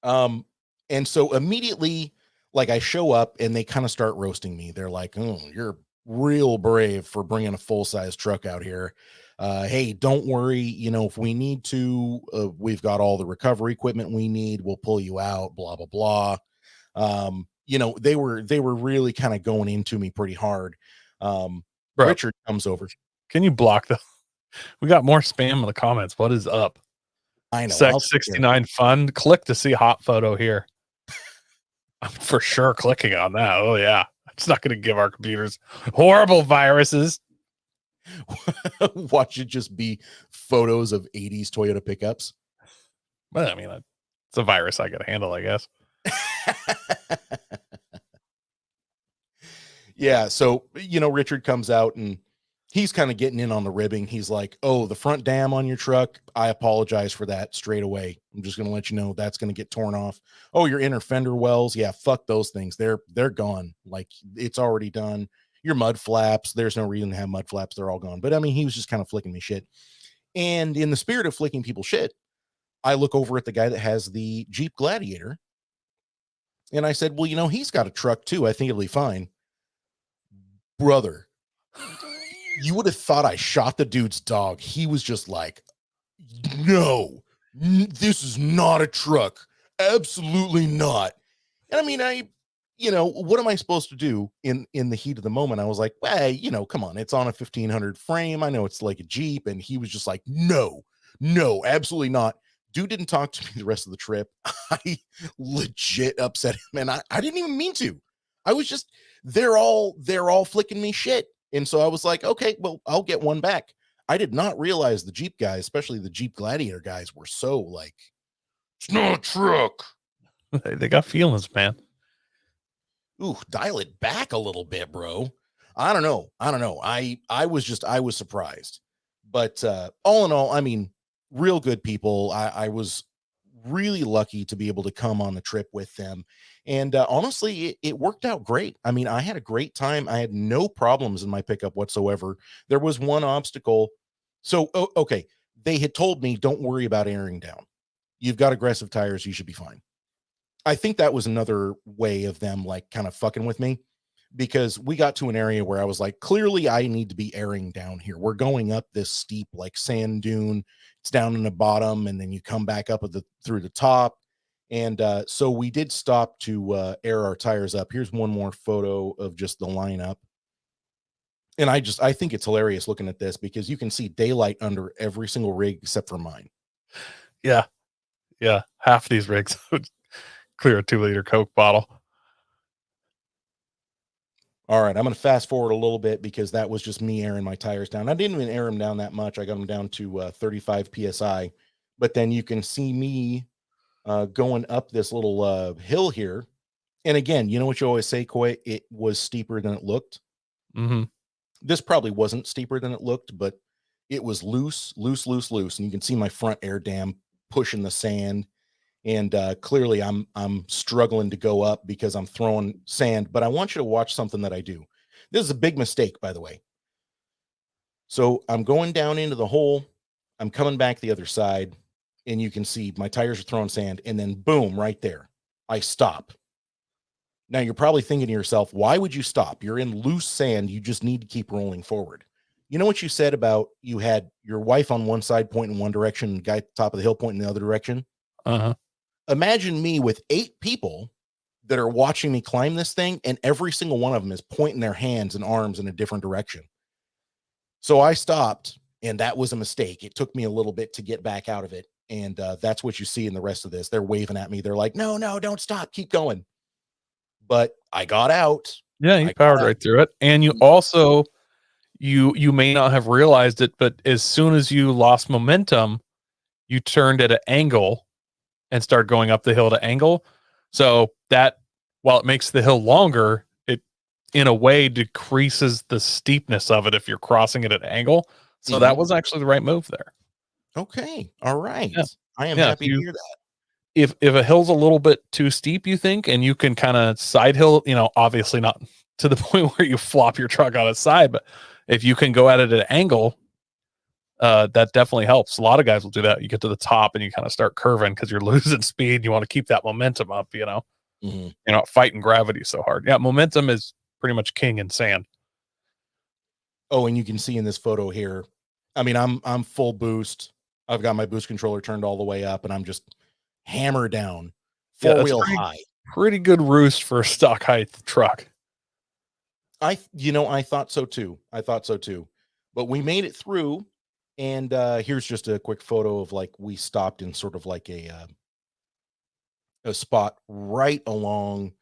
And so immediately, like, I show up and they kind of start roasting me. They're like, "Oh, you're real brave for bringing a full-size truck out here. Hey, don't worry. If we need to, we've got all the recovery equipment we need. We'll pull you out, blah, blah, blah." They were really kind of going into me pretty hard. Richard comes over. Can you block the? We got more spam in the comments. What is up? I know. Sex 69 fun. Click to see hot photo here. I'm for sure clicking on that. Oh yeah. It's not going to give our computers horrible viruses. Watch it just be photos of 80s Toyota pickups. Well, I mean, it's a virus I got to handle, I guess. Yeah. So, Richard comes out and he's kind of getting in on the ribbing. He's like, "Oh, the front dam on your truck, I apologize for that straight away. I'm just going to let you know that's going to get torn off. Oh, your inner fender wells. Yeah, fuck those things. They're gone. Like, it's already done. Your mud flaps, there's no reason to have mud flaps. They're all gone." But I mean, he was just kind of flicking me shit. And in the spirit of flicking people shit, I look over at the guy that has the Jeep Gladiator. And I said, "Well, he's got a truck too. I think it'll be fine." Brother, you would have thought I shot the dude's dog. He was just like, "No, this is not a truck. Absolutely not." And I mean, what am I supposed to do in the heat of the moment? I was like, "Well, come on. It's on a 1500 frame. I know it's like a Jeep." And he was just like, "No, absolutely not." Dude didn't talk to me the rest of the trip. I legit upset him. And I didn't even mean to. I was just, they're all flicking me shit. And so I was like, okay, well, I'll get one back. I did not realize the Jeep guys, especially the Jeep Gladiator guys, were so like, "It's not a truck." They got feelings, man. Ooh, dial it back a little bit, bro. I don't know. I was surprised. But all in all, I mean, real good people. I was really lucky to be able to come on the trip with them. And honestly, it worked out great. I mean, I had a great time. I had no problems in my pickup whatsoever. There was one obstacle. So, okay, they had told me, don't worry about airing down. You've got aggressive tires. You should be fine. I think that was another way of them like kind of fucking with me, because we got to an area where I was like, clearly I need to be airing down here. We're going up this steep like sand dune. It's down in the bottom, and then you come back up through the top. And so we did stop to air our tires up. Here's one more photo of just the lineup. And I think it's hilarious looking at this because you can see daylight under every single rig except for mine. Yeah. Yeah. Half these rigs would clear a 2-liter Coke bottle. All right, I'm going to fast forward a little bit because that was just me airing my tires down. I didn't even air them down that much. I got them down to 35 psi. But then you can see me going up this little hill here. And again, you know what you always say, Coy? It was steeper than it looked. Mm-hmm. This probably wasn't steeper than it looked, but it was loose. And you can see my front air dam pushing the sand. And clearly I'm struggling to go up because I'm throwing sand. But I want you to watch something that I do. This is a big mistake, by the way. So I'm going down into the hole. I'm coming back the other side, and you can see my tires are throwing sand, and then boom, right there, I stop. Now you're probably thinking to yourself, why would you stop? You're in loose sand. You just need to keep rolling forward. You know what you said about you had your wife on one side pointing in one direction, and the guy at the top of the hill pointing in the other direction? Uh-huh. Imagine me with 8 people that are watching me climb this thing, and every single one of them is pointing their hands and arms in a different direction. So I stopped, and that was a mistake. It took me a little bit to get back out of it. And that's what you see in the rest of this. They're waving at me. They're like, no, don't stop. Keep going. But I got out. Yeah, you powered right through it. And you also, you may not have realized it, but as soon as you lost momentum, you turned at an angle and start going up the hill to angle. So that, while it makes the hill longer, it in a way decreases the steepness of it if you're crossing it at an angle. So that was actually the right move there. Okay. All right. Yeah. I am happy to hear that. If a hill's a little bit too steep, you think, and you can kind of side hill, obviously not to the point where you flop your truck on its side, but if you can go at it at an angle, that definitely helps. A lot of guys will do that. You get to the top and you kind of start curving because you're losing speed. You want to keep that momentum up, You're not fighting gravity so hard. Yeah, momentum is pretty much king in sand. Oh, and you can see in this photo here, I mean, I'm full boost. I've got my boost controller turned all the way up, and I'm just hammer down, four-wheel high. Pretty good roost for a stock height truck. I thought so too. But we made it through. And here's just a quick photo of like we stopped in sort of like a spot right along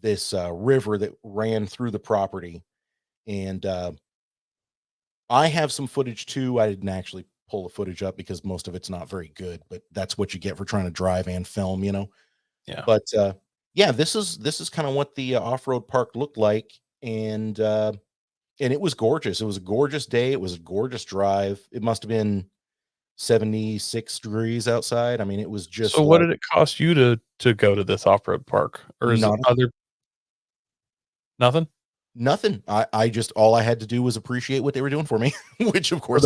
this river that ran through the property. And I have some footage too. I didn't actually pull the footage up because most of it's not very good, but that's what you get for trying to drive and film, Yeah. But yeah, this is kind of what the off-road park looked like. And it was gorgeous. It was a gorgeous day. It was a gorgeous drive. It must have been 76 degrees outside. I mean, it was just. So what did it cost you to go to this off-road park? Or is it nothing? Nothing. I just, all I had to do was appreciate what they were doing for me, which of course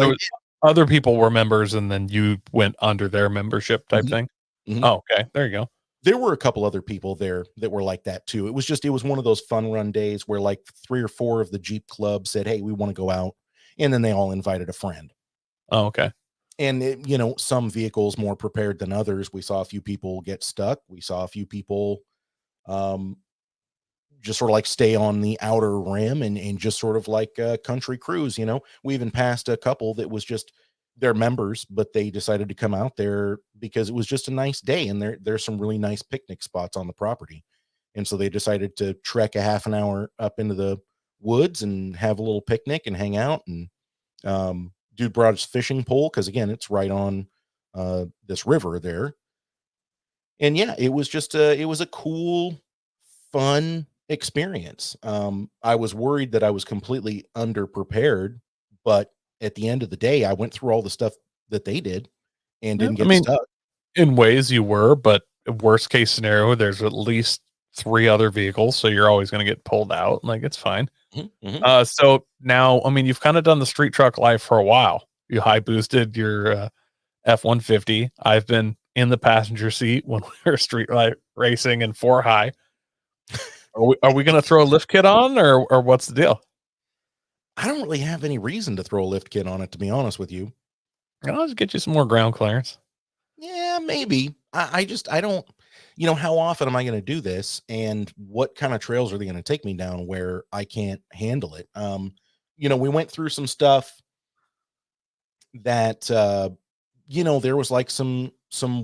other people were members and then you went under their membership type thing. Mm-hmm. Oh, okay. There you go. There were a couple other people there that were like that too. It was one of those fun run days where like 3 or 4 of the Jeep club said, hey, we want to go out. And then they all invited a friend. Oh, okay. And some vehicles more prepared than others. We saw a few people get stuck. We saw a few people just sort of like stay on the outer rim and just sort of like a country cruise. We even passed a couple that was just their members, but they decided to come out there because it was just a nice day. And there's some really nice picnic spots on the property. And so they decided to trek a half an hour up into the woods and have a little picnic and hang out. And dude brought his fishing pole because, again, it's right on this river there. And yeah, it was just it was a cool, fun experience. I was worried that I was completely underprepared, but at the end of the day, I went through all the stuff that they did and Yeah, didn't I get mean, stuck. in ways you were, but worst case scenario, there's at least 3 other vehicles, so you're always going to get pulled out. Like it's fine. Mhm, mhm. So now, I mean, you've kind of done the street truck life for a while. You high boosted your F-150. I've been in the passenger seat when we were racing in 4 high. Are we going to throw a lift kit on, or what's the deal? I don't really have any reason to throw a lift kit on it, to be honest with you. I'll just get you some more ground clearance. Yeah, maybe. I don't, how often am I going to do this? And what kind of trails are they going to take me down where I can't handle it? We went through some stuff that, there was like some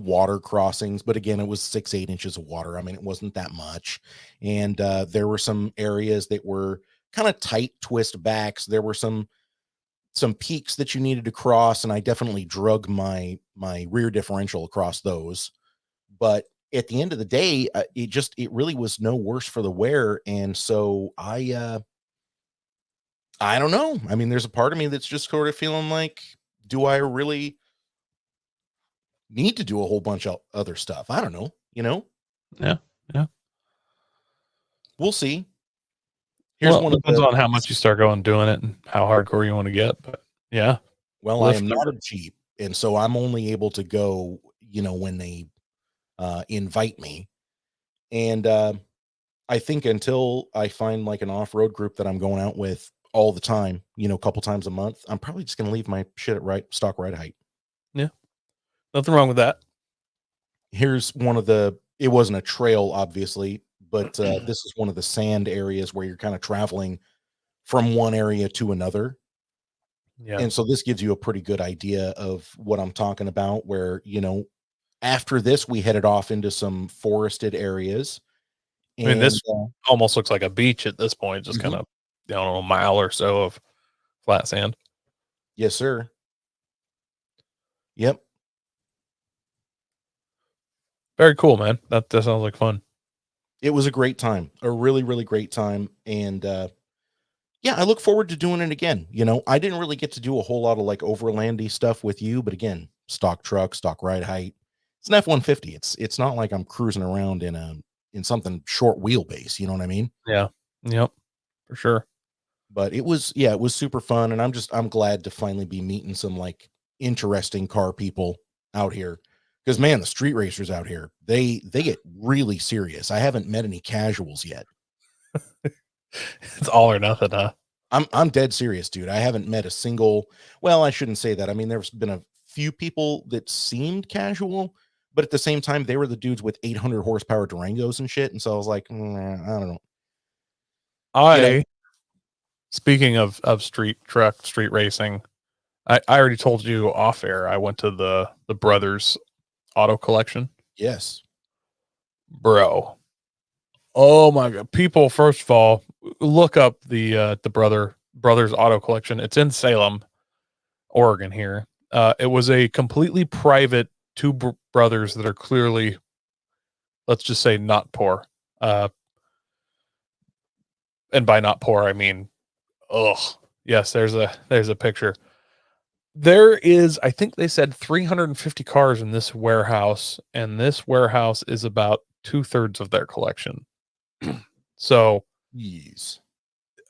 water crossings, but again, it was 6-8 inches of water. I mean, it wasn't that much. And there were some areas that were kind of tight twist backs. There were some peaks that you needed to cross, and I definitely drug my rear differential across those. But at the end of the day, it really was no worse for the wear, and so I don't know. I mean, there's a part of me that's just sort of feeling like, do I really need to do a whole bunch of other stuff? I don't know. Yeah, yeah. We'll see. Here's Well, one of depends the on how much you start going doing it and how hardcore you want to get. But yeah, well, I lift am not a Jeep, and so I'm only able to go, when they invite me. And I think until I find like an off-road group that I'm going out with all the time, a couple times a month, I'm probably just going to leave my shit at stock ride height. Yeah, nothing wrong with that. Here's one of it wasn't a trail, obviously, but this is one of the sand areas where you're kind of traveling from one area to another. Yeah, And so this gives you a pretty good idea of what I'm talking about, where, after this, we headed off into some forested areas. I mean, And this almost looks like a beach at this point, just kind Mhm. of, I don't know, a mile or so of flat sand. Yes, sir. Yep. Very cool, man. That sounds like fun. It was a great time, a really, really great time. And yeah, I look forward to doing it again. I didn't really get to do a whole lot of like overlandy stuff with you, but again, stock truck, stock ride height. It's an F-150. It's not like I'm cruising around in something short wheelbase, you know what I mean? Yeah, yep, for sure. But it was super fun, and I'm glad to finally be meeting some like interesting car people out here. Because man, the street racers out here, they get really serious. I haven't met any casuals yet. It's all or nothing, huh? I'm dead serious, dude. I haven't met a single. Well, I shouldn't say that. I mean, there's been a few people that seemed casual, but at the same time, they were the dudes with 800 horsepower Durangos and shit. And so I was like, I don't know. You know, I Speaking of street racing, I already told you off air. I went to the brothers auto collection, yes. bro. Oh my god, people! First of all, look up the brothers auto collection. It's in Salem, Oregon. Here, it was a completely private two brothers that are clearly, let's just say, not poor. And by not poor, I mean, ugh. Yes, there's a picture. There is, I think they said 350 cars in this warehouse, and this warehouse is about 2/3 of their collection. So, Yes.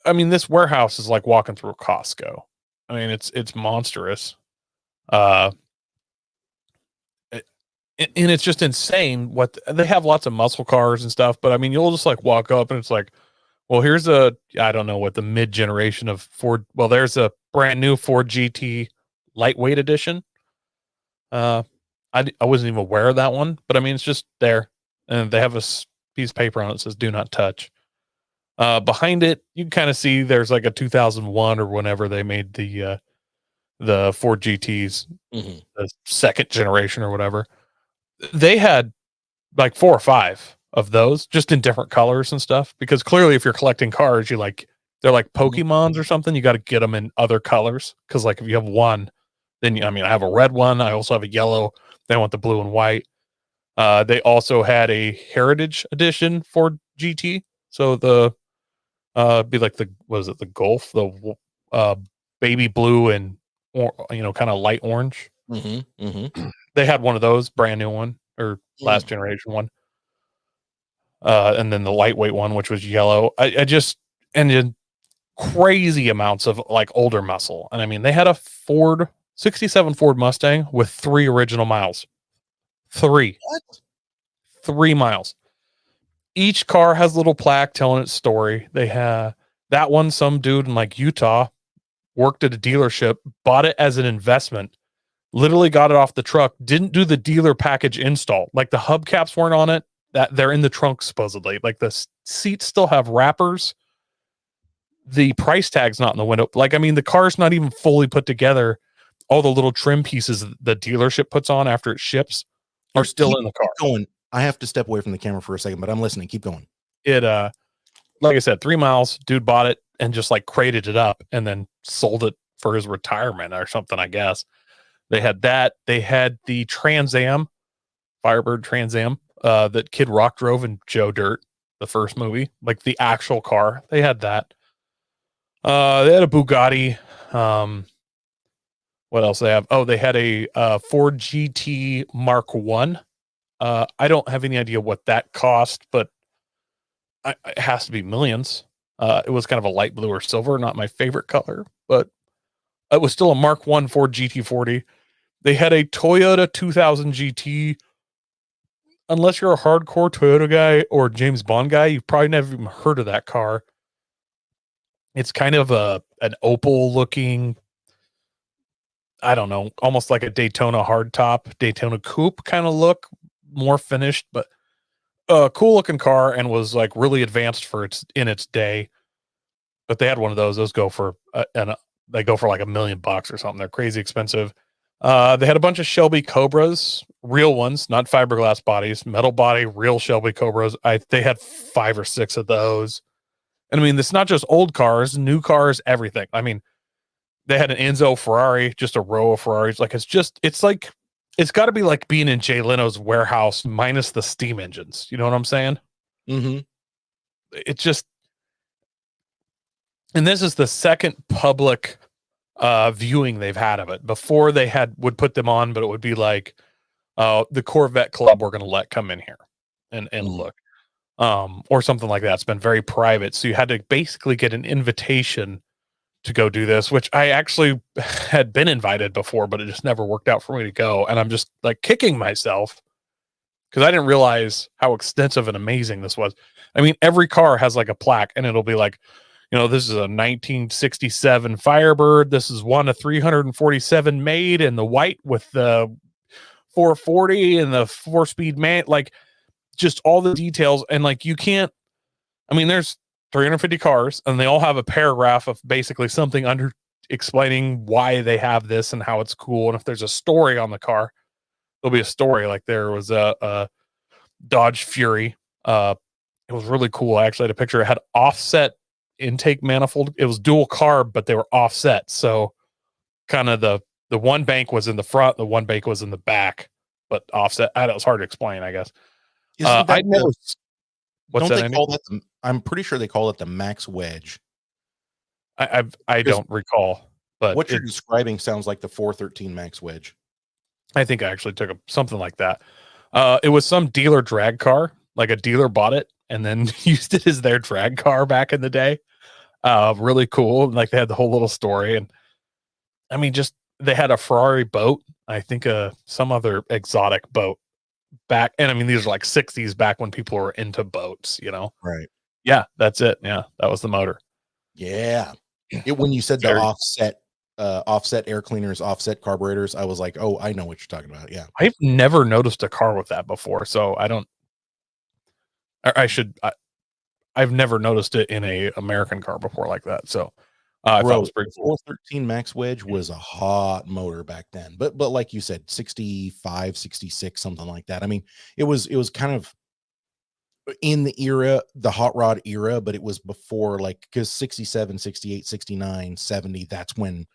I mean, this warehouse is like walking through a Costco. I mean, it's monstrous. Uh, and it's just insane what they have lots of muscle cars and stuff, but I mean, you'll just like walk up and it's like, well, here's I don't know what the mid generation of Ford, well, there's a brand new Ford GT lightweight edition. I wasn't even aware of that one, but I mean, it's just there, and they have a piece of paper on it that says "Do not touch." Behind it, you can kind of see there's like a 2001 or whenever they made the Ford GTs, Mhm. the second generation or whatever. They had like 4 or 5 of those, just in different colors and stuff. Because clearly, if you're collecting cars, they're like Mhm. Pokemons or something. You got to get them in other colors. Because like if you have one, then I mean, I have a red one. I also have a yellow. They want the blue and white. They also had a Heritage Edition for GT. So the be like the what is it? The Golf, the baby blue and kind of light orange. Mm-hmm. Mm-hmm. They had one of those, brand new one or last generation one. And then the lightweight one, which was yellow. I just ended crazy amounts of like older muscle. And I mean, they had a 67 Ford Mustang with 3 original miles. 3 miles. Each car has a little plaque telling its story. They have that one, some dude in like Utah worked at a dealership, bought it as an investment, literally got it off the truck, didn't do the dealer package install. Like the hubcaps weren't on it, that they're in the trunk supposedly. Like the seats still have wrappers. The price tag's not in the window. Like, I mean, the car's not even fully put together. All the little trim pieces the dealership puts on after it ships are still in the car. Going. I have to step away from the camera for a second, but I'm listening. Keep going. It like I said, 3 miles, dude bought it and just like crated it up and then sold it for his retirement or something, I guess. They had that. They had the Trans Am, Firebird Trans Am, that Kid Rock drove in Joe Dirt, the first movie, like the actual car. They had that. They had a Bugatti. What else they have? Oh, they had a Ford GT Mark One. I don't have any idea what that cost, but it has to be millions. It was kind of a light blue or silver, not my favorite color, but it was still a Mark One Ford GT40. They had a Toyota 2000 GT. Unless you're a hardcore Toyota guy or James Bond guy, you've probably never even heard of that car. It's kind of an opal looking, I don't know, almost like a Daytona hardtop, Daytona coupe kind of look, more finished, but a cool looking car and was like really advanced for its day. But they had one of those. Those go for they go for like $1 million or something. They're crazy expensive. They had a bunch of Shelby Cobras, real ones, not fiberglass bodies, metal body, real Shelby Cobras. They had 5 or 6 of those. And I mean, it's not just old cars, new cars, everything. I mean, they had an Enzo Ferrari, just a row of Ferraris. Like it's got to be like being in Jay Leno's warehouse minus the steam engines. You know what I'm saying? Mm-hmm. It just, and this is the second public viewing they've had of it. Before they would put them on, but it would be like the Corvette Club we're going to let come in here and look, or something like that. It's been very private, so you had to basically get an invitation to go do this, which I actually had been invited before, but it just never worked out for me to go. And I'm just like kicking myself because I didn't realize how extensive and amazing this was. I mean, every car has like a plaque and it'll be like, this is a 1967 Firebird. This is one of 347 made in the white with the 440 and the 4-speed man, like just all the details. And like, you can't, I mean, there's 350 cars and they all have a paragraph of basically something under explaining why they have this and how it's cool. And if there's a story on the car, there'll be a story. Like there was a Dodge Fury. It was really cool. I actually had a picture. It had offset intake manifold. It was dual carb, but they were offset. So kind of the one bank was in the front, the one bank was in the back, but offset. I know it's hard to explain, I guess. What's that? Call that I'm pretty sure they call it the Max Wedge. I don't recall, but what you're describing sounds like the 413 Max Wedge. I think I actually took something like that. It was some dealer drag car, like a dealer bought it and then used it as their drag car back in the day. Really cool. Like they had the whole little story. And I mean, just they had a Ferrari boat. I think some other exotic boat back. And I mean, these are like 60s back when people were into boats, Right. Yeah, that's it. Yeah, that was the motor. Yeah. When you said the offset air cleaners, offset carburetors, I was like, oh, I know what you're talking about. Yeah. I've never noticed a car with that before. So I've never noticed it in a American car before like that. So I thought it was pretty cool. 413 Max Wedge was a hot motor back then, but like you said, 65, 66, something like that. I mean, it was kind of in the era, the hot rod era, but it was before, like, because 67, 68, 69, 70, that's when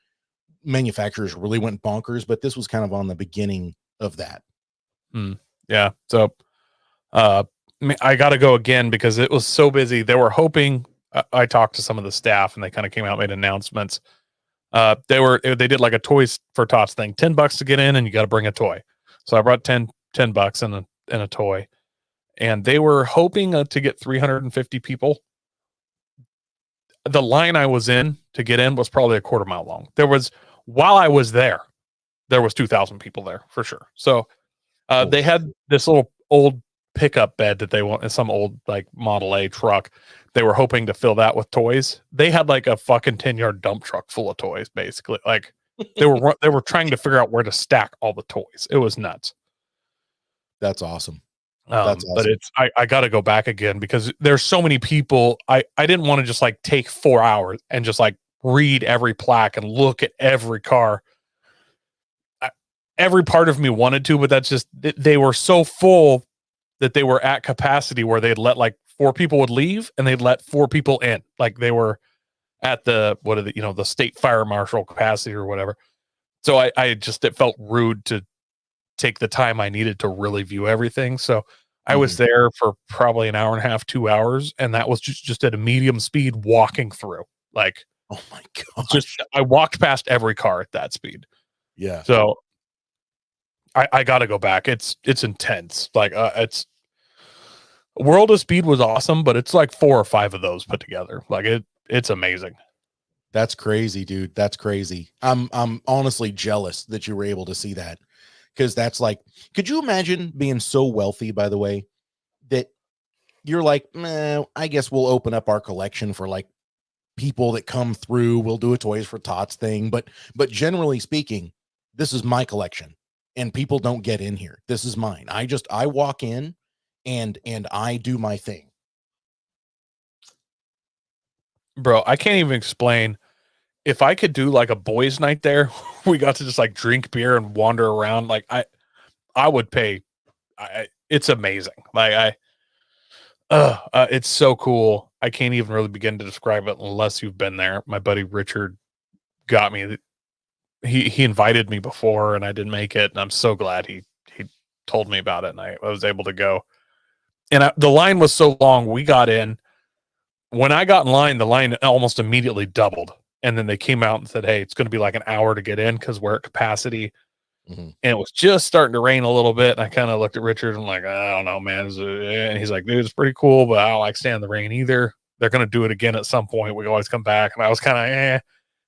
manufacturers really went bonkers, but this was kind of on the beginning of that. Yeah. So I got to go again because it was so busy. They were hoping. I talked to some of the staff, and they kind of came out, made announcements. They did like a Toys for Tots thing, $10 to get in, and you got to bring a toy. So I brought $10 and a toy, and they were hoping to get 350 people. The line I was in to get in was probably a quarter mile long. While I was there was 2,000 people there for sure. So they had this little old pickup bed that they want, some old like Model A truck. They were hoping to fill that with toys. They had like a fucking 10-yard dump truck full of toys, basically. Like they were trying to figure out where to stack all the toys. It was nuts. That's awesome. That's awesome. But I got to go back again because there's so many people. I didn't want to just like take 4 hours and just like read every plaque and look at every car. Every part of me wanted to, but that's just, they were so full that they were at capacity where they'd let like 4 people would leave and they'd let 4 people in. Like they were at the state fire marshal capacity or whatever. So it felt rude to take the time I needed to really view everything. So I was there for probably an hour and a half, 2 hours. And that was just at a medium speed walking through. Like, oh my God. I walked past every car at that speed. Yeah. So I got to go back. It's intense. Like World of Speed was awesome, but it's like 4 or 5 of those put together. Like it's amazing. That's crazy, dude. That's crazy. I'm honestly jealous that you were able to see that. Because that's like, could you imagine being so wealthy, by the way, that you're like, I guess we'll open up our collection for like people that come through. We'll do a Toys for Tots thing. But generally speaking, this is my collection and people don't get in here. This is mine. I walk in and I do my thing. Bro, I can't even explain. If I could do like a boys' night there, we got to just like drink beer and wander around. Like I would pay. It's amazing. Like it's so cool. I can't even really begin to describe it unless you've been there. My buddy Richard got me. He invited me before and I didn't make it. And I'm so glad he told me about it and I was able to go. And the line was so long. We got in. When I got in line, the line almost immediately doubled. And then they came out and said, hey, it's going to be like an hour to get in because we're at capacity. And it was just starting to rain a little bit. And I kind of looked at Richard and I'm like, I don't know, man. And he's like, dude, it's pretty cool, but I don't like staying in the rain either. They're going to do it again at some point. We always come back. And I was kind of,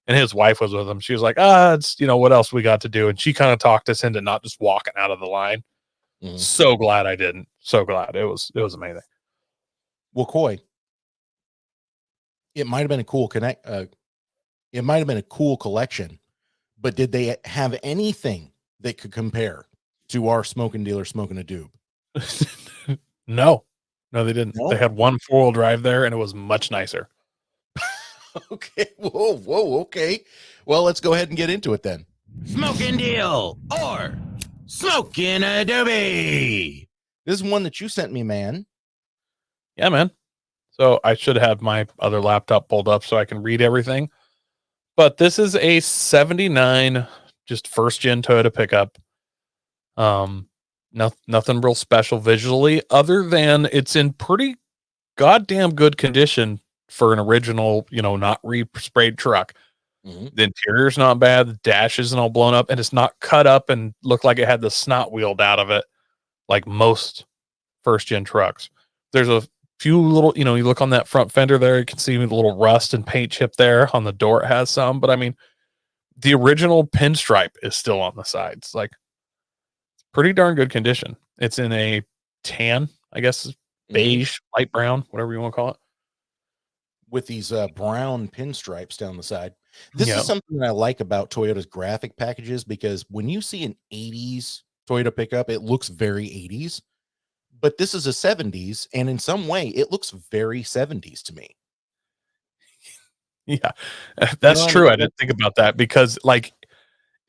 And his wife was with him. She was like, it's, what else we got to do? And she kind of talked us into not just walking out of the line. So glad I didn't. So glad. It was amazing. Well, Coy, it might have been a cool it might have been a cool collection, but did they have anything that could compare to our smoking dealer smoking a doob? No, they didn't. No? They had one 4-wheel drive there and it was much nicer. Okay. Whoa. Okay. Well, let's go ahead and get into it then. Smoking deal or smoking a doobie. This is one that you sent me, man. Yeah, man. So I should have my other laptop pulled up so I can read everything. But this is a 79, just first gen Toyota pickup. Nothing real special visually, other than it's in pretty goddamn good condition for an original, not re-sprayed truck. The interior's not bad, the dash isn't all blown up, and it's not cut up and looked like it had the snot wheeled out of it, like most first gen trucks. There's a few little, you look on that front fender there, you can see the little rust and paint chip there. On the door it has some, but I mean, the original pinstripe is still on the sides. Like, pretty darn good condition. It's in a tan, I guess, beige, light brown, whatever you want to call it, with these brown pinstripes down the side. This is something that I like about Toyota's graphic packages, because when you see an 80s Toyota pickup, it looks very 80s. But this is a 70s, and in some way, it looks very 70s to me. Yeah, that's true. I didn't think about that because, like,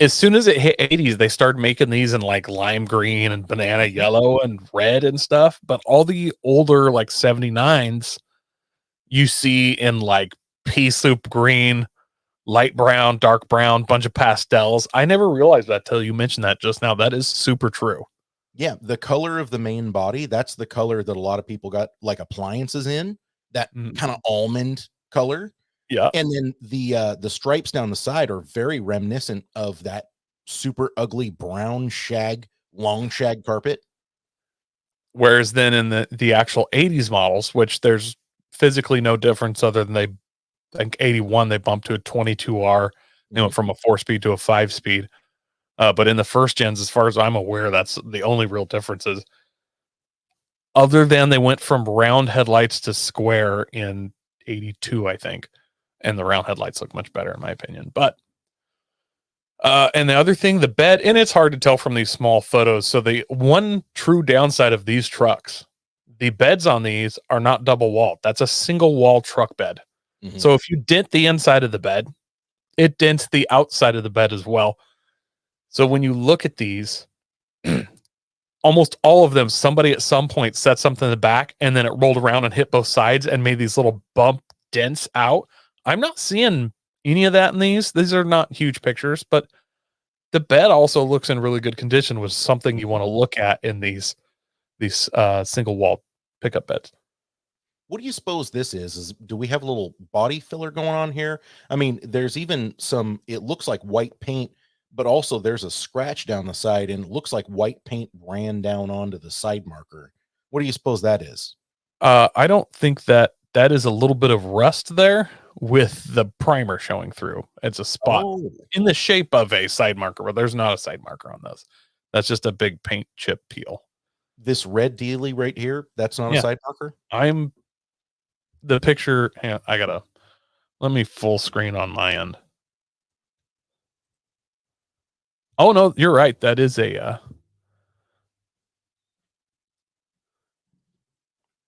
as soon as it hit 80s, they started making these in like lime green and banana yellow and red and stuff. But all the older, like 79s, you see in like pea soup green, light brown, dark brown, bunch of pastels. I never realized that till you mentioned that just now. That is super true. Yeah, the color of the main body, that's the color that a lot of people got like appliances in, that Mm. kind of almond color. Yeah. And then the stripes down the side are very reminiscent of that super ugly brown shag, long shag carpet. Whereas then in the actual 80s models, which there's physically no difference other than I think 81 they bumped to a 22R, from a 4-speed to a 5-speed. But in the first gens, as far as I'm aware, that's the only real differences. Other than they went from round headlights to square in 82, I think. And the round headlights look much better in my opinion. But and the other thing, the bed, and it's hard to tell from these small photos. So the one true downside of these trucks, the beds on these are not double walled. That's a single wall truck bed. Mhm. So if you dent the inside of the bed, it dents the outside of the bed as well. So when you look at these, almost all of them, somebody at some point set something in the back and then it rolled around and hit both sides and made these little bump dents out. I'm not seeing any of that in these. These are not huge pictures, but the bed also looks in really good condition, was something you want to look at in these single wall pickup beds. What do you suppose this is? Do we have a little body filler going on here? I mean, there's even some, it looks like white paint, but also there's a scratch down the side and it looks like white paint ran down onto the side marker. What do you suppose that is? I don't think that is a little bit of rust there with the primer showing through. It's a spot Oh, in the shape of a side marker, but there's not a side marker on those. That's just a big paint chip peel. this red dealy right here, that's not Yeah. a side marker? I'm the picture. Hang on, let me full screen on my end. Oh no, you're right. That is a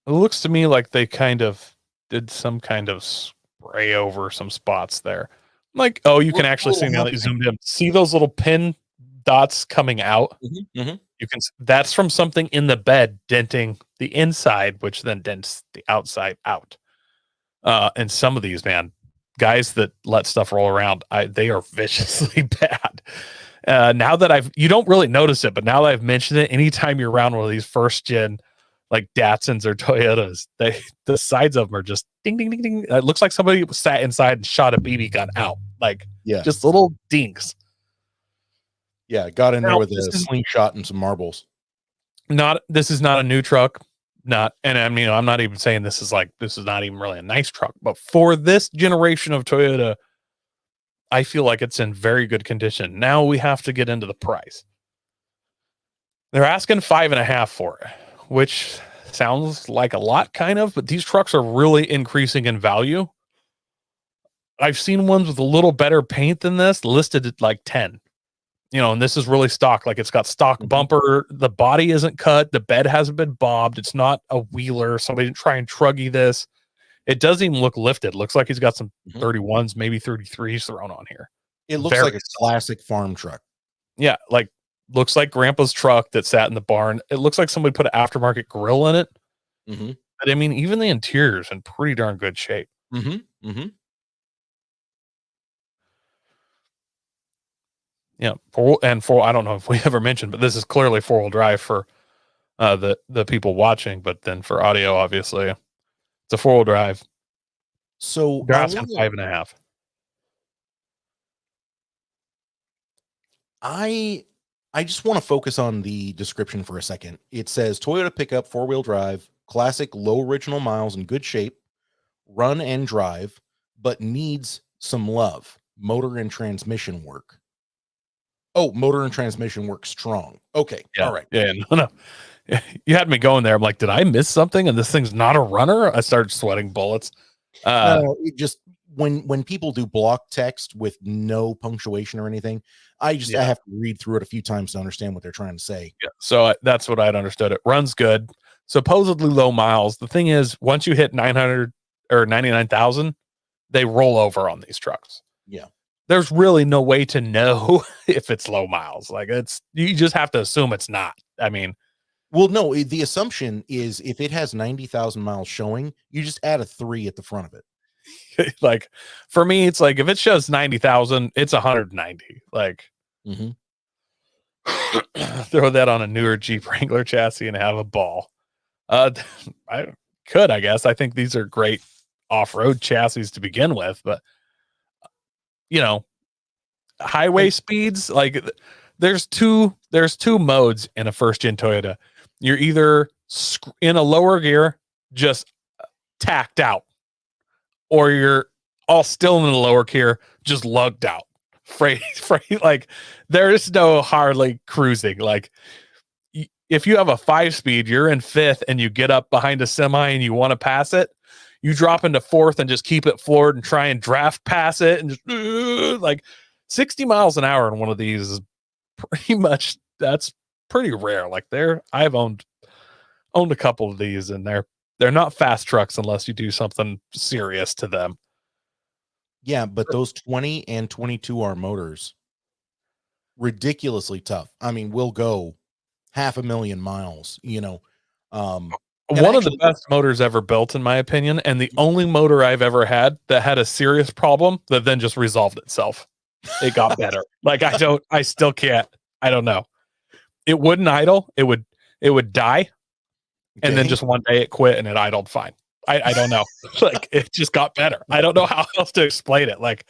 it looks to me like they kind of did some kind of spray over some spots there. Like, oh, you can Look, actually see little now that you nothing. zoomed in. See those little pin dots coming out? Mhm. You can that's from something in the bed denting the inside, which then dents the outside out. And some of these, man, guys that let stuff roll around, they are viciously bad. Now that you don't really notice it, but now that I've mentioned it, anytime you're around one of these first gen like Datsuns or Toyotas, the sides of them are just ding ding ding ding. It looks like somebody sat inside and shot a BB gun out, like Yeah. just little dinks. Yeah, got in there Now, with this a is- slingshot and some marbles. This is not a new truck. And I mean, I'm not even saying this is not even really a nice truck, but for this generation of Toyota, I feel like it's in very good condition. Now we have to get into the price. They're asking 5.5 for it, which sounds like a lot, kind of, but these trucks are really increasing in value. I've seen ones with a little better paint than this listed at like 10. And this is really stock. Like, it's got stock Mhm. bumper. The body isn't cut. The bed hasn't been bobbed. It's not a wheeler. Somebody didn't try and truggy this. It doesn't even look lifted. Looks like he's got some Mhm. 31s, maybe 33s thrown on here. It looks Very like a classic farm truck. Yeah, like looks like grandpa's truck that sat in the barn. It looks like somebody put an aftermarket grill in it. Mhm. But I mean, even the interior's in pretty darn good shape. Mhm. Mhm. Yeah, I don't know if we ever mentioned, but this is clearly 4-wheel drive for the people watching, but then for audio, obviously, it's a 4-wheel drive. So They're I asking wanna- 5.5. I just want to focus on the description for a second. It says Toyota pickup, 4-wheel drive, classic, low original miles, in good shape, run and drive, but needs some love. Motor and transmission work. Oh, motor and transmission work strong. Okay, Yeah, all right. yeah, no. You had me going there. I'm like, did I miss something? And this thing's not a runner. I started sweating bullets. No, it just when people do block text with no punctuation or anything, I Yeah. have to read through it a few times to understand what they're trying to say. Yeah, so that's what I'd understood. It runs good, supposedly low miles. The thing is, once you hit 900 or 99,000, they roll over on these trucks. Yeah. There's really no way to know if it's low miles. Like, you just have to assume it's not. I mean, Well, no, the assumption is if it has 90,000 miles showing, you just add a 3 at the front of it. like for me, it's like if it shows 90,000, it's 190. Like, Mhm. Throw that on a newer Jeep Wrangler chassis and have a ball. I could, I guess. I think these are great off-road chassis to begin with, but you know, highway speeds, like there's two modes in a first gen Toyota. You're either in a lower gear, just tacked out, or you're all still in the lower gear, just lugged out. Freight, like there is no hardly cruising. Like if you have a 5-speed, you're in 5th and you get up behind a semi and you want to pass it, you drop into 4th and just keep it floored and try and draft pass it and just like 60 miles an hour in one of these is pretty much, that's pretty rare. Like I've owned a couple of these and they're not fast trucks unless you do something serious to them. Yeah, but those 20 and 22R motors, ridiculously tough. I mean, we'll go 500,000 miles, you know. One of the best motors ever built, in my opinion, and the only motor I've ever had that had a serious problem that then just resolved itself. It got better. Like I still can't. I don't know. It wouldn't idle. It would die, and then just one day it quit and it idled fine. I don't know. Like it just got better. I don't know how else to explain it. Like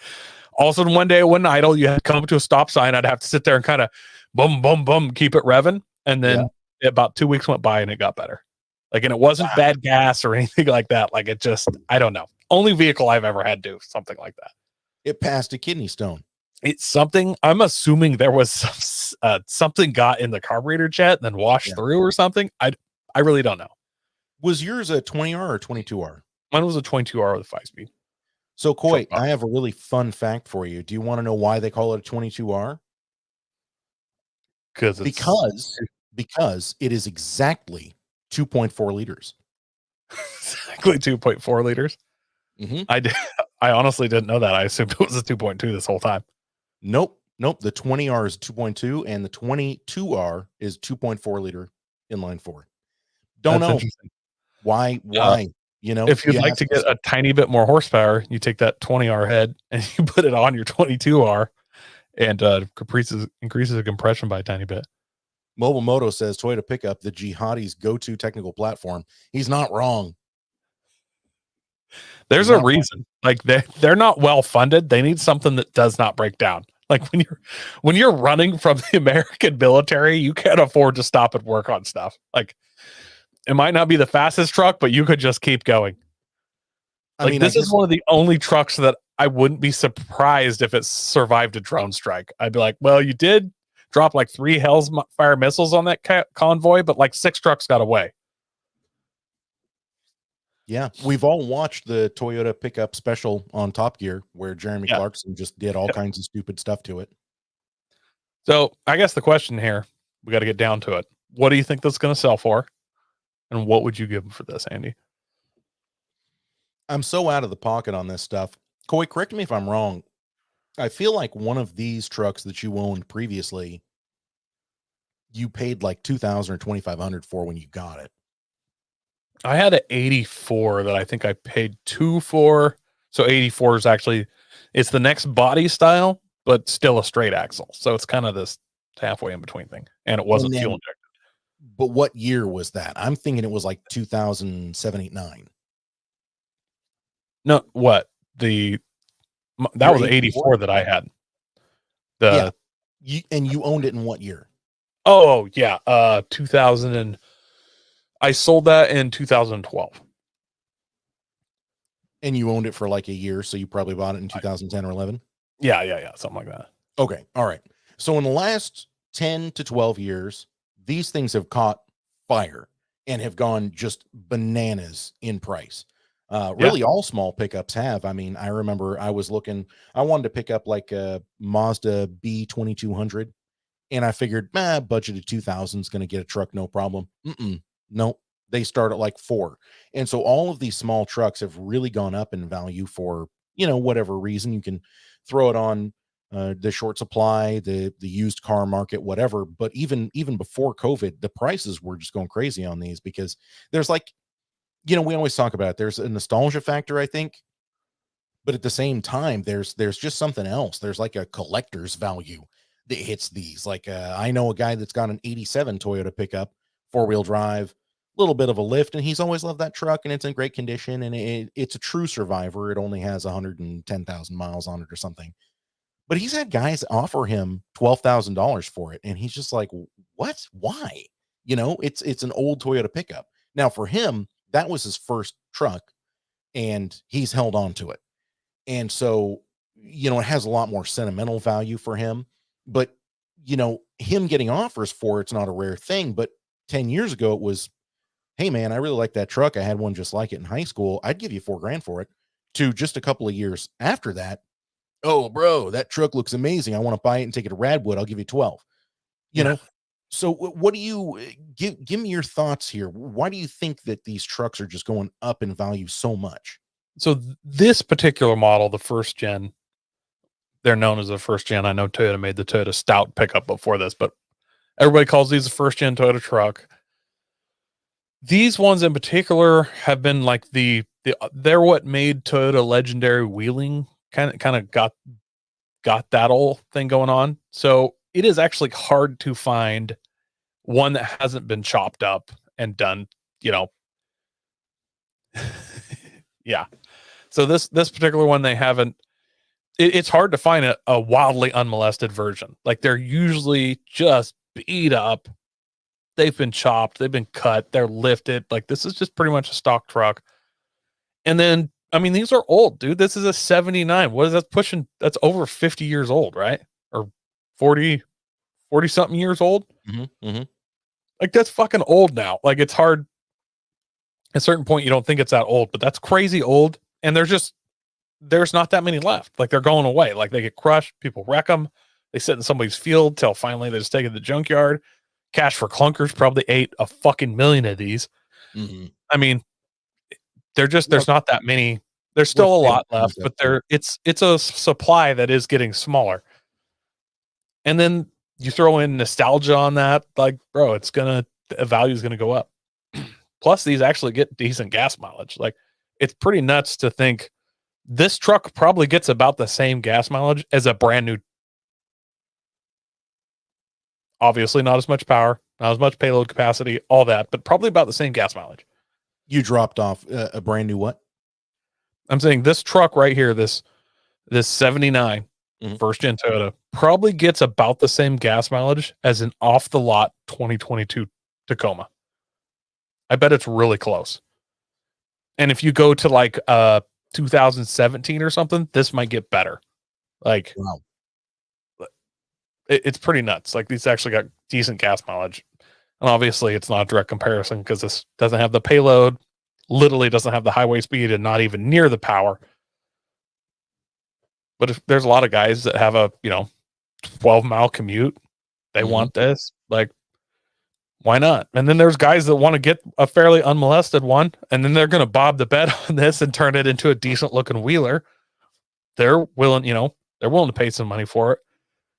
all of a sudden one day it wouldn't idle. You had to come up to a stop sign. I'd have to sit there and kind of boom, boom, boom, keep it revving. And then about 2 weeks went by and it got better. Like, and it wasn't bad gas or anything like that. Like it just, I don't know. Only vehicle I've ever had do something like that. It passed a kidney stone. It's something, I'm assuming there was something got in the carburetor jet and then washed through or something. I really don't know. Was yours a 20R or 22R? Mine was a 22R with a 5-speed. So, Coy, I have a really fun fact for you. Do you want to know why they call it a 22R? Because it is exactly 2.4 liters. Exactly 2.4 liters. Mm-hmm. I honestly didn't know that. I assumed it was a 2.2 this whole time. Nope. The 20R is 2.2 and the 22R is 2.4 liter inline 4. Don't know why. You know, if you'd like to get a tiny bit more horsepower, you take that 20R head and you put it on your 22R, and increases the compression by a tiny bit. Mobile Moto says Toyota pickup, the jihadi's go-to technical platform. He's not wrong. There's a reason. Like they're not well funded. They need something that does not break down. Like when you're running from the American military, you can't afford to stop and work on stuff. Like it might not be the fastest truck, but you could just keep going. I mean, this is one of the only trucks that I wouldn't be surprised if it survived a drone strike. I'd be like, well, you did drop like 3 Hellfire missiles on that convoy, but like 6 trucks got away. Yeah, we've all watched the Toyota pickup special on Top Gear where Jeremy Clarkson just did all kinds of stupid stuff to it. So I guess the question here, we got to get down to it. What do you think that's going to sell for? And what would you give for this, Andy? I'm so out of the pocket on this stuff. Coy, correct me if I'm wrong. I feel like one of these trucks that you owned previously, you paid like $2,000 or $2,500 for when you got it. I had an 84 that I think I paid $2 for. So 84 is actually, it's the next body style, but still a straight axle. So it's kind of this halfway in between thing. And it wasn't fuel injected. But what year was that? I'm thinking it was like 2007, 8, 9. No, what? That was the 84 that I had. You owned it in what year? Oh, yeah. 2000 and I sold that in 2012. And you owned it for like a year, so you probably bought it in 2010 or 11? Yeah, something like that. Okay, all right. So in the last 10 to 12 years, these things have caught fire and have gone just bananas in price. Really all small pickups have. I mean, I remember I wanted to pick up like a Mazda B2200, and I figured, budgeted 2,000 is going to get a truck, no problem. Nope. They start at like 4. And so all of these small trucks have really gone up in value for, whatever reason. You can throw it on the short supply, the used car market, whatever. But even before COVID, the prices were just going crazy on these because there's like, we always talk about it. There's a nostalgia factor, I think. But at the same time, there's just something else. There's like a collector's value that hits these. Like I know a guy that's got an 87 Toyota pickup, 4-wheel drive, little bit of a lift, and he's always loved that truck, and it's in great condition, and it's a true survivor. It only has 110,000 miles on it or something. But he's had guys offer him $12,000 for it, and he's just like, "What? Why?" It's an old Toyota pickup. Now for him, that was his first truck, and he's held on to it. And so, it has a lot more sentimental value for him. But, him getting offers for it's not a rare thing. But 10 years ago, it was, "Hey, man, I really like that truck. I had one just like it in high school. I'd give you $4,000 for it." To just a couple of years after that, "Oh, bro, that truck looks amazing. I want to buy it and take it to Radwood. I'll give you 12." You know, so what do you give me your thoughts here? Why do you think that these trucks are just going up in value so much? So this particular model, the first gen, they're known as the first gen. I know Toyota made the Toyota Stout pickup before this, but everybody calls these the first gen Toyota truck. These ones in particular have been like they're what made Toyota legendary wheeling. Kind of got that whole thing going on. So it is actually hard to find one that hasn't been chopped up and done, yeah. So this particular one, they haven't, it's hard to find a wildly unmolested version. Like they're usually just beat up. They've been chopped, they've been cut, they're lifted. Like this is just pretty much a stock truck. And then, I mean, these are old, dude. This is a 79. What is that pushing? That's over 50 years old, right? Or 40 something years old. Like that's fucking old now. Like it's hard. At a certain point, you don't think it's that old, but that's crazy old. And there's not that many left. Like they're going away. Like they get crushed. People wreck them. They sit in somebody's field till finally they just take it to the junkyard. Cash for Clunkers probably ate a fucking million of these. I mean, there's not that many. There's still a lot left, but it's a supply that is getting smaller. And then you throw in nostalgia on that, like, bro, the value is gonna go up. Plus, these actually get decent gas mileage. Like, it's pretty nuts to think this truck probably gets about the same gas mileage as a brand new. Obviously, not as much power, not as much payload capacity, all that, but probably about the same gas mileage. You dropped off a brand new what? I'm saying this truck right here, this 79 first gen Toyota, probably gets about the same gas mileage as an off the lot 2022 Tacoma. I bet it's really close. And if you go to like 2017 or something, this might get better. Like, wow. It's pretty nuts. Like these actually got decent gas mileage. And obviously it's not a direct comparison because this doesn't have the payload, literally doesn't have the highway speed and not even near the power. But if there's a lot of guys that have a, 12-mile commute, they want this, like, why not? And then there's guys that want to get a fairly unmolested one, and then they're going to bob the bed on this and turn it into a decent looking wheeler. They're willing, they're willing to pay some money for it.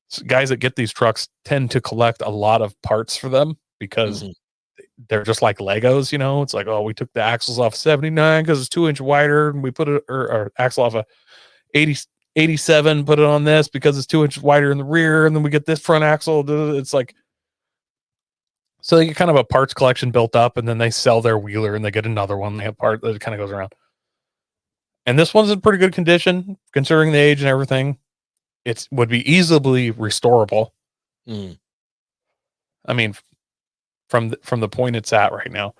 So guys that get these trucks tend to collect a lot of parts for them because they're just like Legos, it's like, oh, we took the axles off 79 because it's 2-inch wider, and we put it or axle off a 87, put it on this because it's 2 inches wider in the rear, and then we get this front axle. It's like, so they get kind of a parts collection built up, and then they sell their wheeler and they get another one. They have part that kind of goes around. And this one's in pretty good condition considering the age and everything. It would be easily restorable. I mean, from the point it's at right now.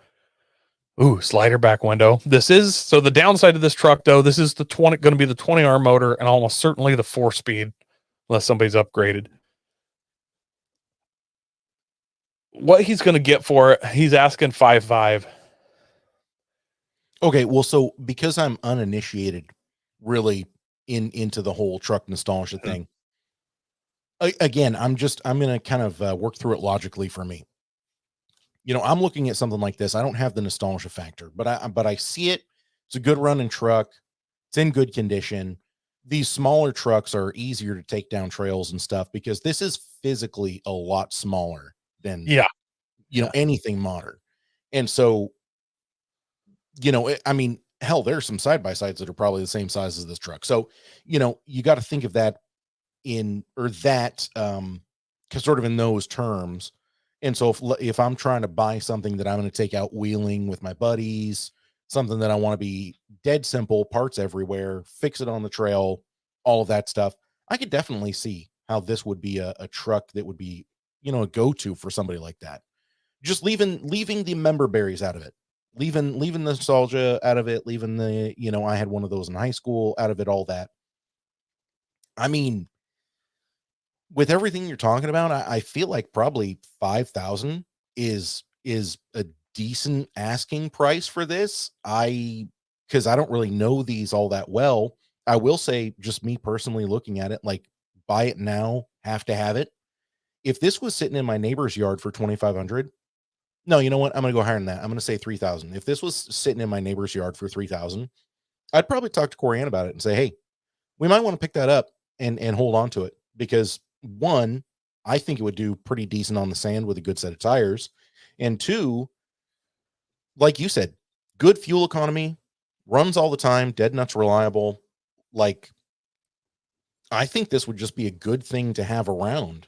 Ooh, slider back window. So the downside of this truck, though, this is going to be the 20R motor and almost certainly the 4-speed, unless somebody's upgraded. What he's going to get for it, he's asking 5.5. Okay, well, so because I'm uninitiated, really into the whole truck nostalgia thing. Again, I'm going to kind of work through it logically for me. I'm looking at something like this. I don't have the nostalgia factor, but I see it. It's a good running truck. It's in good condition. These smaller trucks are easier to take down trails and stuff because this is physically a lot smaller than anything modern. And so, I mean, hell, there's some side-by-sides that are probably the same size as this truck. So, you got to think of that sort of in those terms. And so if I'm trying to buy something that I'm going to take out wheeling with my buddies, something that I want to be dead simple, parts everywhere, fix it on the trail, all of that stuff, I could definitely see how this would be a truck that would be, a go-to for somebody like that. Just leaving the member berries out of it, leaving the nostalgia out of it, leaving the, I had one of those in high school out of it, all that. I mean, with everything you're talking about, I feel like probably 5,000 is a decent asking price for this. Because I don't really know these all that well. I will say, just me personally looking at it, like, buy it now, have to have it. If this was sitting in my neighbor's yard for 2,500, no, you know what? I'm going to go higher than that. I'm going to say 3,000. If this was sitting in my neighbor's yard for 3,000, I'd probably talk to Corianne about it and say, hey, we might want to pick that up and hold on to it, because one, I think it would do pretty decent on the sand with a good set of tires. And two, like you said, good fuel economy, runs all the time, dead nuts reliable. Like, I think this would just be a good thing to have around.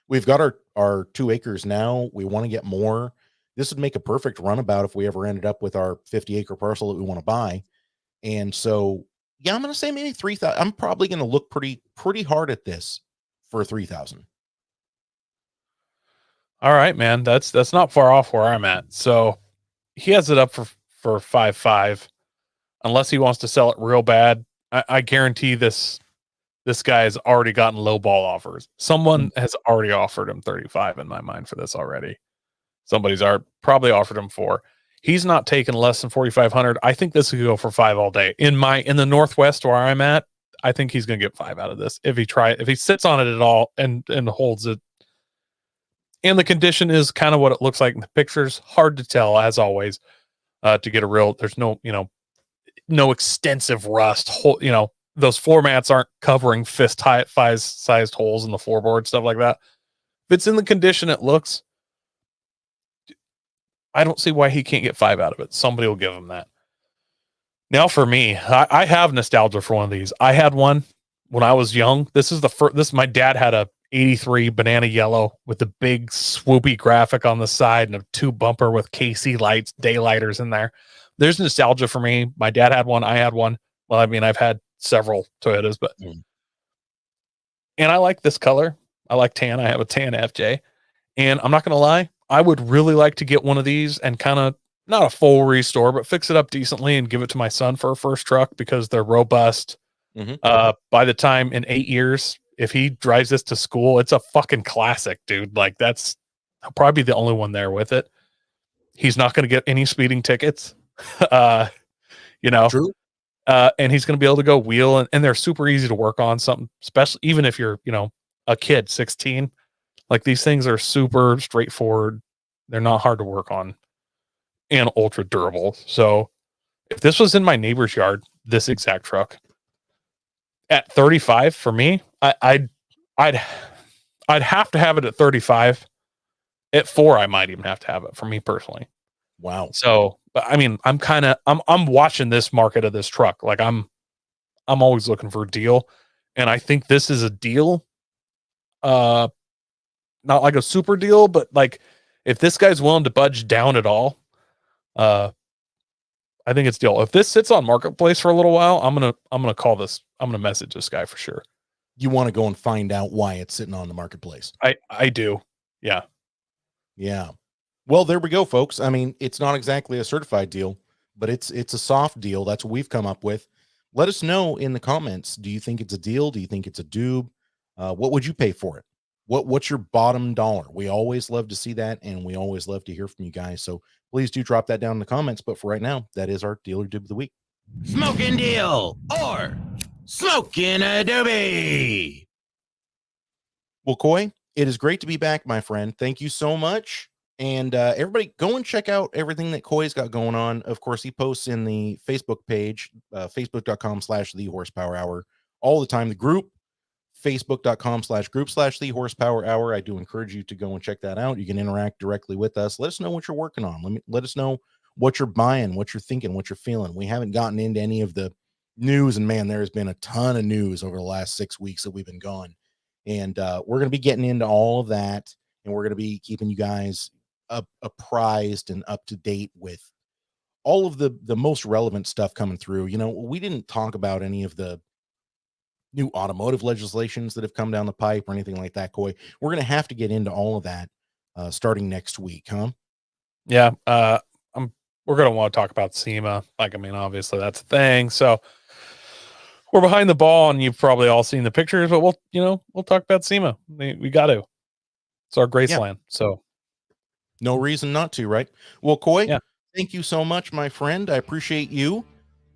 We've got our 2 acres now. We want to get more. This would make a perfect runabout if we ever ended up with our 50-acre parcel that we want to buy. And so, yeah, I'm going to say maybe 3,000. I'm probably going to look pretty hard at this for 3,000. All right, man. That's not far off where I'm at. So he has it up for 5.5, unless he wants to sell it real bad. I guarantee this guy has already gotten low ball offers. Someone has already offered him 35 in my mind for this already. Somebody's probably offered him 4. He's not taking less than 4,500. I think this could go for 5 all day. In the Northwest where I'm at, I think he's going to get 5 out of this if he sits on it at all and holds it. And the condition is kind of what it looks like in the pictures. Hard to tell, as always, to get a real. There's no extensive rust. Those floor mats aren't covering fist-sized holes in the floorboard, stuff like that. If it's in the condition it looks, I don't see why he can't get 5 out of it. Somebody will give him that. Now for me, I have nostalgia for one of these. I had one when I was young. This is my dad had a 83 banana yellow with the big swoopy graphic on the side and a 2 bumper with KC lights, daylighters in there. There's nostalgia for me. My dad had one. I had one. Well, I mean, I've had several Toyotas, but and I like this color. I like tan. I have a tan FJ, and I'm not going to lie, I would really like to get one of these and kind of, not a full restore, but fix it up decently and give it to my son for a first truck, because they're robust. By the time in 8 years, if he drives this to school, it's a fucking classic, dude. Like, that's probably the only one there with it. He's not going to get any speeding tickets. True. And he's going to be able to go wheel, and they're super easy to work on, something especially, even if you're, a kid, 16, like, these things are super straightforward. They're not hard to work on and ultra durable. So if this was in my neighbor's yard, this exact truck at 35 for me, I'd have to have it at 35. At 4, I might even have to have it for me personally. Wow. So, but I mean, I'm watching this market of this truck. Like, I'm always looking for a deal, and I think this is a deal. Not like a super deal, but like, if this guy's willing to budge down at all, I think it's deal. If this sits on Marketplace for a little while, I'm gonna call this. I'm gonna message this guy for sure. You want to go and find out why it's sitting on the Marketplace? I do. Yeah. Yeah. Well, there we go, folks. I mean, it's not exactly a certified deal, but it's a soft deal. That's what we've come up with. Let us know in the comments. Do you think it's a deal? Do you think it's a doob? What would you pay for it? What's your bottom dollar? We always love to see that, and we always love to hear from you guys. So please do drop that down in the comments. But for right now, that is our deal or doob of the week. Smoking deal or smoking Adobe. Well, Coy, it is great to be back, my friend. Thank you so much. And everybody, go and check out everything that Coy's got going on. Of course, he posts in the Facebook page, facebook.com/The Horsepower Hour all the time. The group, facebook.com/group/The Horsepower Hour. I do encourage you to go and check that out. You can interact directly with us. Let us know what you're working on. Let us know what you're buying, what you're thinking, what you're feeling. We haven't gotten into any of the news, and man, there has been a ton of news over the last 6 weeks that we've been gone. And we're going to be getting into all of that, and we're going to be keeping you guys apprised and up to date with all of the most relevant stuff coming through. You know, we didn't talk about any of the new automotive legislations that have come down the pipe or anything like that, Coy. We're going to have to get into all of that starting next week, huh? Yeah. We're going to want to talk about SEMA. Like, I mean, obviously that's a thing. So we're behind the ball, and you've probably all seen the pictures, but we'll talk about SEMA. We got to. It's our Graceland. So no reason not to, right? Well, Coy, yeah. Thank you so much, my friend. I appreciate you.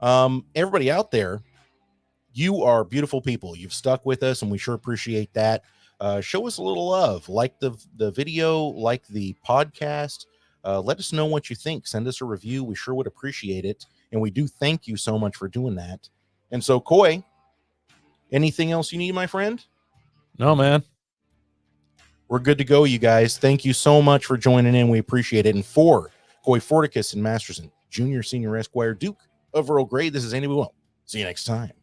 Everybody out there, you are beautiful people. You've stuck with us, and we sure appreciate that. Show us a little love. Like the video, like the podcast. Let us know what you think. Send us a review. We sure would appreciate it. And we do thank you so much for doing that. And so, Coy, anything else you need, my friend? No, man. We're good to go, you guys. Thank you so much for joining in. We appreciate it. And for Coy Forticus and Masterson, Junior, Senior, Esquire, Duke of Earl Grey, this is Andy Will. See you next time.